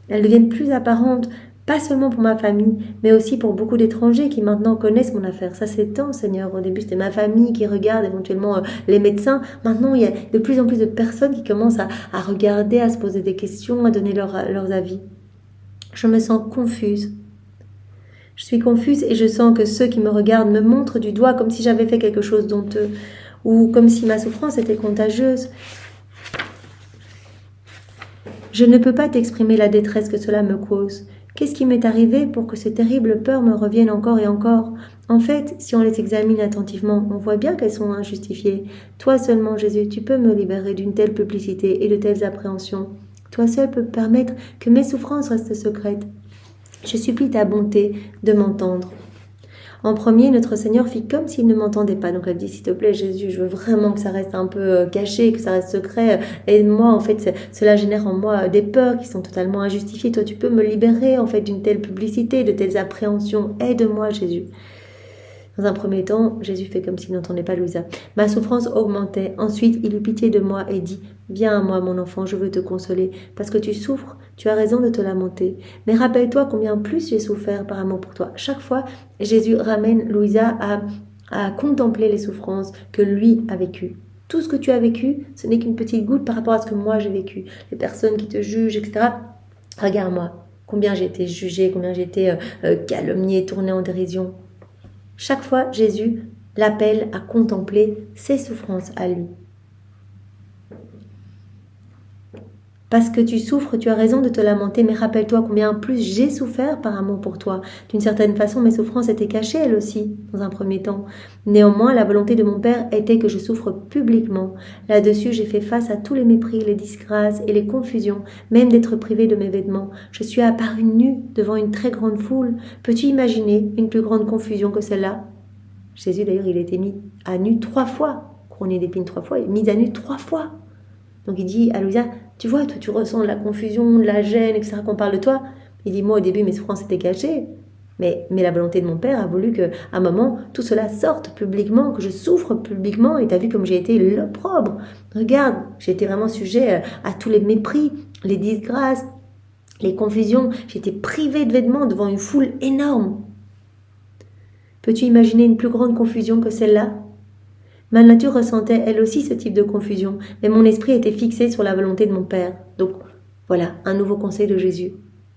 Elles deviennent plus apparentes, pas seulement pour ma famille, mais aussi pour beaucoup d'étrangers qui maintenant connaissent mon affaire. Ça s'étend, Seigneur. Au début, c'était ma famille qui regarde, éventuellement les médecins. Maintenant, il y a de plus en plus de personnes qui commencent à regarder, à se poser des questions, à donner leurs avis. Je me sens confuse. Je suis confuse et je sens que ceux qui me regardent me montrent du doigt comme si j'avais fait quelque chose d'honteux ou comme si ma souffrance était contagieuse. Je ne peux pas t'exprimer la détresse que cela me cause. Qu'est-ce qui m'est arrivé pour que ces terribles peurs me reviennent encore et encore ? En fait, si on les examine attentivement, on voit bien qu'elles sont injustifiées. Toi seulement, Jésus, tu peux me libérer d'une telle publicité et de telles appréhensions. Toi seul peux permettre que mes souffrances restent secrètes. Je supplie ta bonté de m'entendre. En premier, notre Seigneur fit comme s'il ne m'entendait pas. Donc elle dit, s'il te plaît Jésus, je veux vraiment que ça reste un peu caché, que ça reste secret. Aide-moi, en fait, cela génère en moi des peurs qui sont totalement injustifiées. Toi, tu peux me libérer, en fait, d'une telle publicité, de telles appréhensions. Aide-moi, Jésus. Dans un premier temps, Jésus fait comme s'il n'entendait pas Louisa. Ma souffrance augmentait. Ensuite, il eut pitié de moi et dit, « Viens à moi, mon enfant, je veux te consoler. Parce que tu souffres, tu as raison de te lamenter. Mais rappelle-toi combien plus j'ai souffert par amour pour toi. » Chaque fois, Jésus ramène Louisa à contempler les souffrances que lui a vécues. Tout ce que tu as vécu, ce n'est qu'une petite goutte par rapport à ce que moi j'ai vécu. Les personnes qui te jugent, etc. Regarde-moi, combien j'ai été jugée, combien j'ai été calomniée, tournée en dérision. Chaque fois, Jésus l'appelle à contempler ses souffrances à lui. Parce que tu souffres, tu as raison de te lamenter, mais rappelle-toi combien plus j'ai souffert par amour pour toi. D'une certaine façon, mes souffrances étaient cachées, elles aussi, dans un premier temps. Néanmoins, la volonté de mon Père était que je souffre publiquement. Là-dessus, j'ai fait face à tous les mépris, les disgrâces et les confusions, même d'être privée de mes vêtements. Je suis apparue nue devant une très grande foule. Peux-tu imaginer une plus grande confusion que celle-là ? Jésus, d'ailleurs, il a été mis à nu 3 fois, couronné d'épines 3 fois, mis à nu 3 fois. Donc il dit à Louisa, tu vois, toi tu ressens de la confusion, de la gêne, etc. qu'on parle de toi. Il dit, moi au début mes souffrances étaient cachées, mais la volonté de mon Père a voulu qu'à un moment tout cela sorte publiquement, que je souffre publiquement, et tu as vu comme j'ai été l'opprobre. Regarde, j'ai été vraiment sujet à tous les mépris, les disgrâces, les confusions. J'ai été privée de vêtements devant une foule énorme. Peux-tu imaginer une plus grande confusion que celle-là ? Ma nature ressentait elle aussi ce type de confusion, mais mon esprit était fixé sur la volonté de mon Père. Donc voilà, un nouveau conseil de Jésus.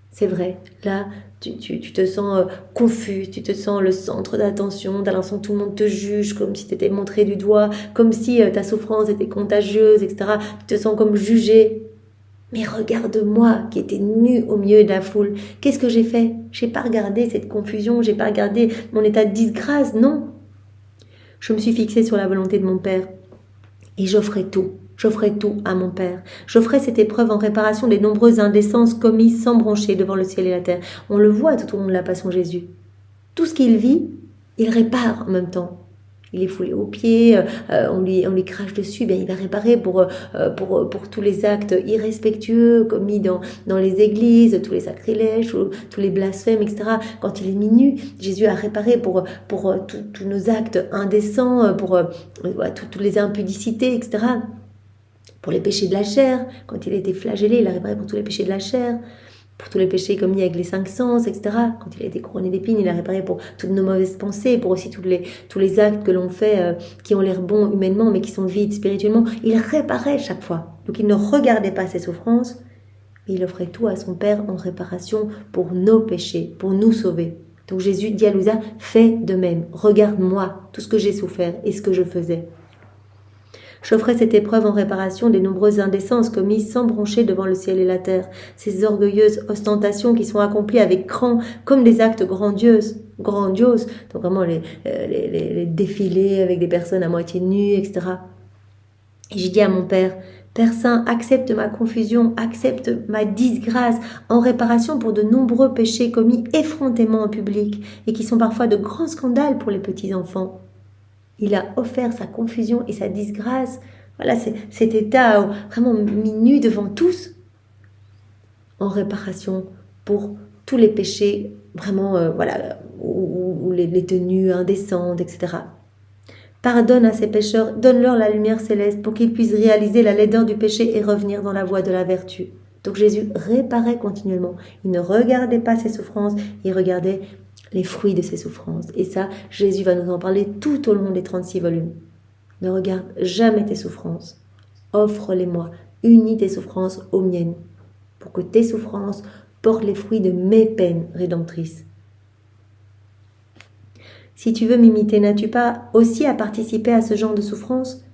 C'est vrai, là, tu te sens confus, tu te sens le centre d'attention, t'as l'impression que tout le monde te juge, comme si tu étais montré du doigt, comme si ta souffrance était contagieuse, etc. Tu te sens comme jugé. Mais regarde-moi qui étais nue au milieu de la foule. Qu'est-ce que j'ai fait ? J'ai pas regardé cette confusion, j'ai pas regardé mon état de disgrâce, non. Je me suis fixée sur la volonté de mon Père et j'offrais tout à mon Père. J'offrais cette épreuve en réparation des nombreuses indécences commises sans broncher devant le ciel et la terre. On le voit tout au long de la Passion Jésus. Tout ce qu'il vit, il répare en même temps. Il est foulé aux pieds, on lui crache dessus, bien il va réparer pour tous les actes irrespectueux commis dans les églises, tous les sacrilèges, tous les blasphèmes, etc. Quand il est mis nu, Jésus a réparé pour tous nos actes indécents, pour toutes les impudicités, etc. Pour les péchés de la chair, quand il a été flagellé, il a réparé pour tous les péchés de la chair. Pour tous les péchés commis avec les 5 sens, etc. Quand il a été couronné d'épines, il a réparé pour toutes nos mauvaises pensées, pour aussi tous les actes que l'on fait qui ont l'air bons humainement, mais qui sont vides spirituellement. Il réparait chaque fois. Donc il ne regardait pas ses souffrances, mais il offrait tout à son Père en réparation pour nos péchés, pour nous sauver. Donc Jésus dit à Louisa, fais de même, regarde-moi, tout ce que j'ai souffert et ce que je faisais. J'offrais cette épreuve en réparation des nombreuses indécences commises sans broncher devant le ciel et la terre, ces orgueilleuses ostentations qui sont accomplies avec cran comme des actes grandioses, donc vraiment les défilés avec des personnes à moitié nues, etc. Et j'ai dit à mon Père, Père Saint, accepte ma confusion, accepte ma disgrâce en réparation pour de nombreux péchés commis effrontément en public et qui sont parfois de grands scandales pour les petits-enfants. Il a offert sa confusion et sa disgrâce, voilà, cet état vraiment mis nu devant tous, en réparation pour tous les péchés vraiment, voilà, ou les tenues indécentes, etc. Pardonne à ces pécheurs, donne-leur la lumière céleste pour qu'ils puissent réaliser la laideur du péché et revenir dans la voie de la vertu. Donc Jésus réparait continuellement. Il ne regardait pas ses souffrances, il regardait les fruits de ses souffrances. Et ça, Jésus va nous en parler tout au long des 36 volumes. Ne regarde jamais tes souffrances. Offre-les-moi. Unis tes souffrances aux miennes, pour que tes souffrances portent les fruits de mes peines rédemptrices. Si tu veux m'imiter, n'as-tu pas aussi à participer à ce genre de souffrance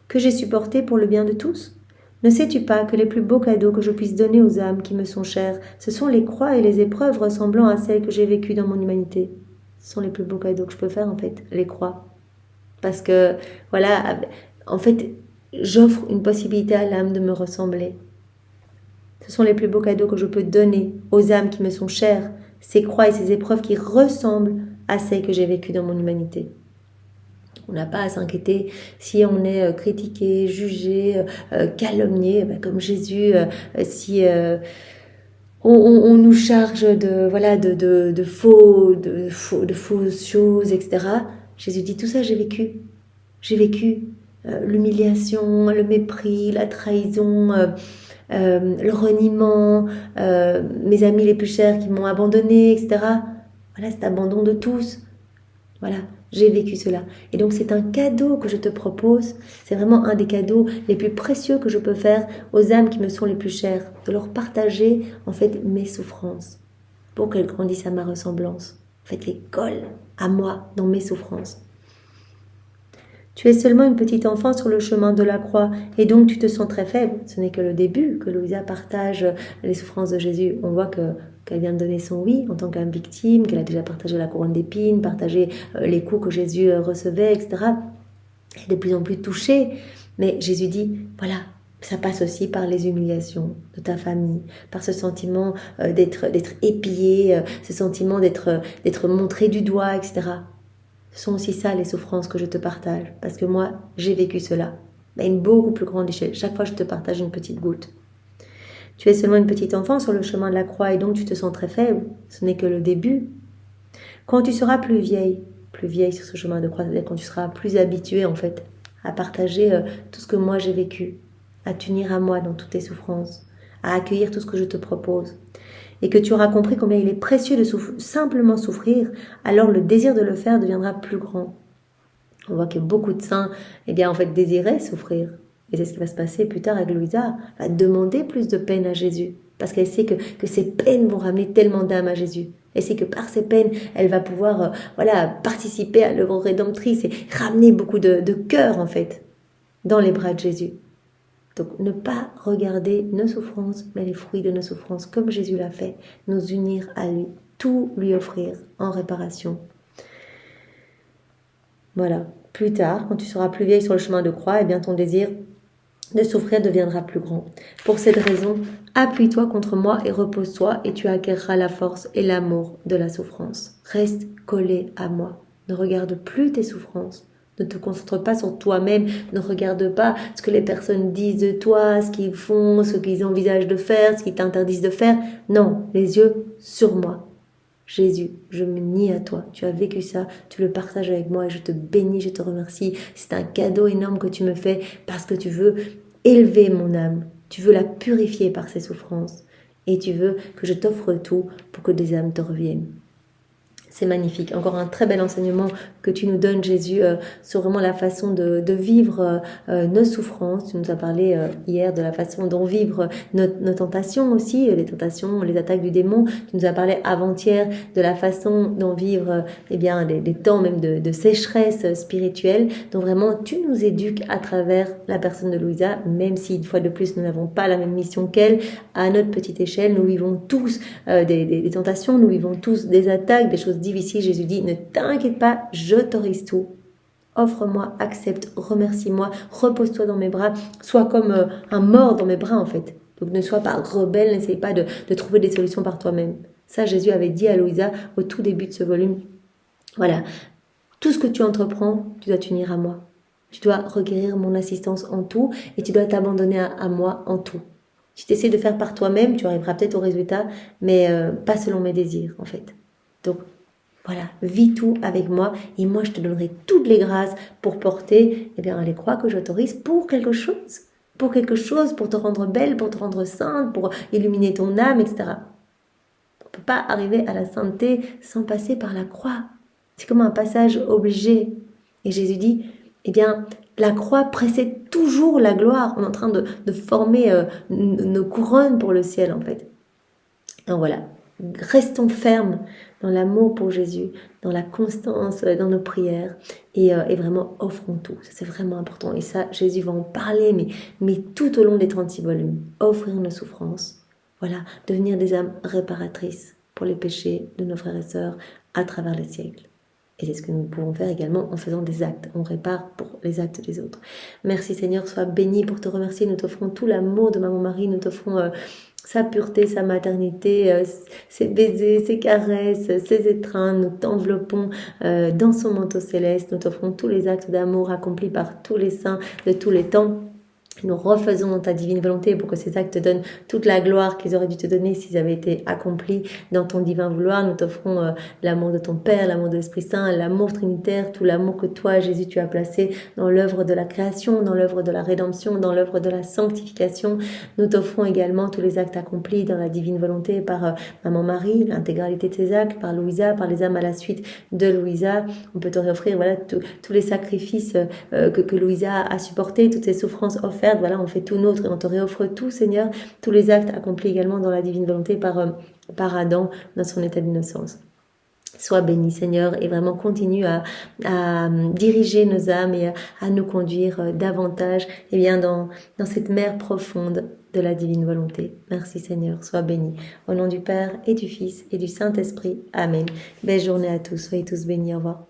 que j'ai supporté pour le bien de tous ? Ne sais-tu pas que les plus beaux cadeaux que je puisse donner aux âmes qui me sont chères, ce sont les croix et les épreuves ressemblant à celles que j'ai vécues dans mon humanité ? Ce sont les plus beaux cadeaux que je peux faire, en fait, les croix. Parce que, voilà, en fait, j'offre une possibilité à l'âme de me ressembler. Ce sont les plus beaux cadeaux que je peux donner aux âmes qui me sont chères, ces croix et ces épreuves qui ressemblent à celles que j'ai vécues dans mon humanité. On n'a pas à s'inquiéter si on est critiqué, jugé, calomnié, comme Jésus, si on nous charge de fausses choses, etc. Jésus dit tout ça, j'ai vécu. J'ai vécu l'humiliation, le mépris, la trahison, le reniement, mes amis les plus chers qui m'ont abandonné, etc. Voilà, cet abandon de tous. Voilà, j'ai vécu cela. Et donc c'est un cadeau que je te propose. C'est vraiment un des cadeaux les plus précieux que je peux faire aux âmes qui me sont les plus chères. De leur partager en fait mes souffrances pour qu'elles grandissent à ma ressemblance. En fait, les colle à moi dans mes souffrances. Tu es seulement une petite enfant sur le chemin de la croix et donc tu te sens très faible. Ce n'est que le début que Louisa partage les souffrances de Jésus. On voit qu'elle vient de donner son oui en tant qu'âme victime, qu'elle a déjà partagé la couronne d'épines, partagé les coups que Jésus recevait, etc. Elle est de plus en plus touchée. Mais Jésus dit, voilà, ça passe aussi par les humiliations de ta famille, par ce sentiment d'être épié, ce sentiment d'être montré du doigt, etc. Ce sont aussi ça les souffrances que je te partage, parce que moi, j'ai vécu cela, à une beaucoup plus grande échelle. Chaque fois, je te partage une petite goutte. Tu es seulement une petite enfant sur le chemin de la croix et donc tu te sens très faible. Ce n'est que le début. Quand tu seras plus vieille sur ce chemin de croix, c'est-à-dire quand tu seras plus habituée en fait à partager tout ce que moi j'ai vécu, à t'unir à moi dans toutes tes souffrances, à accueillir tout ce que je te propose, et que tu auras compris combien il est précieux de simplement souffrir, alors le désir de le faire deviendra plus grand. On voit que beaucoup de saints, en fait, désiraient souffrir. Et c'est ce qui va se passer plus tard avec Louisa. Elle va demander plus de peine à Jésus, parce qu'elle sait que ces peines vont ramener tellement d'âmes à Jésus. Elle sait que par ces peines, elle va pouvoir participer à l'œuvre rédemptrice et ramener beaucoup de cœur, en fait, dans les bras de Jésus. Donc, ne pas regarder nos souffrances, mais les fruits de nos souffrances, comme Jésus l'a fait, nous unir à lui, tout lui offrir en réparation. Voilà. Plus tard, quand tu seras plus vieille sur le chemin de croix, ton désir de souffrir deviendra plus grand. Pour cette raison, appuie-toi contre moi et repose-toi, et tu acquerras la force et l'amour de la souffrance. Reste collé à moi. Ne regarde plus tes souffrances. Ne te concentre pas sur toi-même, ne regarde pas ce que les personnes disent de toi, ce qu'ils font, ce qu'ils envisagent de faire, ce qu'ils t'interdisent de faire. Non, les yeux sur moi. Jésus, je me nie à toi. Tu as vécu ça, tu le partages avec moi et je te bénis, je te remercie. C'est un cadeau énorme que tu me fais parce que tu veux élever mon âme. Tu veux la purifier par ses souffrances et tu veux que je t'offre tout pour que des âmes te reviennent. C'est magnifique. Encore un très bel enseignement que tu nous donnes, Jésus, sur vraiment la façon de vivre nos souffrances. Tu nous as parlé hier de la façon dont vivre nos tentations aussi, les tentations, les attaques du démon. Tu nous as parlé avant-hier de la façon dont vivre des temps même de sécheresse spirituelle. Donc vraiment, tu nous éduques à travers la personne de Louisa, même si une fois de plus, nous n'avons pas la même mission qu'elle. À notre petite échelle, nous vivons tous des tentations, nous vivons tous des attaques, des choses difficile. Jésus dit, ne t'inquiète pas, je t'autorise tout. Offre-moi, accepte, remercie-moi, repose-toi dans mes bras, sois comme un mort dans mes bras en fait. Donc ne sois pas rebelle, n'essaye pas de trouver des solutions par toi-même. Ça, Jésus avait dit à Louisa au tout début de ce volume. Voilà, tout ce que tu entreprends, tu dois t'unir à moi. Tu dois requérir mon assistance en tout et tu dois t'abandonner à moi en tout. Si tu essaies de faire par toi-même, tu arriveras peut-être au résultat, mais pas selon mes désirs en fait. Donc, voilà, vis tout avec moi et moi je te donnerai toutes les grâces pour porter les croix que j'autorise pour quelque chose, pour te rendre belle, pour te rendre sainte, pour illuminer ton âme, etc. On ne peut pas arriver à la sainteté sans passer par la croix. C'est comme un passage obligé. Et Jésus dit, la croix précède toujours la gloire. On est en train de former nos couronnes pour le ciel en fait. Donc voilà, restons fermes dans l'amour pour Jésus, dans la constance, dans nos prières et vraiment offrons tout. Ça, c'est vraiment important. Et ça, Jésus va en parler, mais tout au long des 36 volumes. Offrir nos souffrances, voilà, devenir des âmes réparatrices pour les péchés de nos frères et sœurs à travers les siècles. Et c'est ce que nous pouvons faire également en faisant des actes. On répare pour les actes des autres. Merci Seigneur, sois béni pour te remercier. Nous t'offrons tout l'amour de Maman Marie. Nous t'offrons sa pureté, sa maternité, ses baisers, ses caresses, ses étreintes. Nous t'enveloppons dans son manteau céleste. Nous t'offrons tous les actes d'amour accomplis par tous les saints de tous les temps. Nous refaisons dans ta divine volonté pour que ces actes te donnent toute la gloire qu'ils auraient dû te donner s'ils avaient été accomplis dans ton divin vouloir. Nous t'offrons l'amour de ton Père, l'amour de l'Esprit Saint, l'amour trinitaire, tout l'amour que toi, Jésus, tu as placé dans l'œuvre de la création, dans l'œuvre de la rédemption, dans l'œuvre de la sanctification. Nous t'offrons également tous les actes accomplis dans la divine volonté par Maman Marie, l'intégralité de ces actes, par Louisa, par les âmes à la suite de Louisa. On peut te réoffrir tous les sacrifices que Louisa a supportés, toutes ces souffrances offertes. Voilà, on fait tout nôtre et on te réoffre tout, Seigneur, tous les actes accomplis également dans la divine volonté par Adam dans son état d'innocence. Sois béni, Seigneur, et vraiment continue à diriger nos âmes et à nous conduire davantage dans cette mer profonde de la divine volonté. Merci, Seigneur, sois béni. Au nom du Père et du Fils et du Saint-Esprit. Amen. Belle journée à tous, soyez tous bénis, au revoir.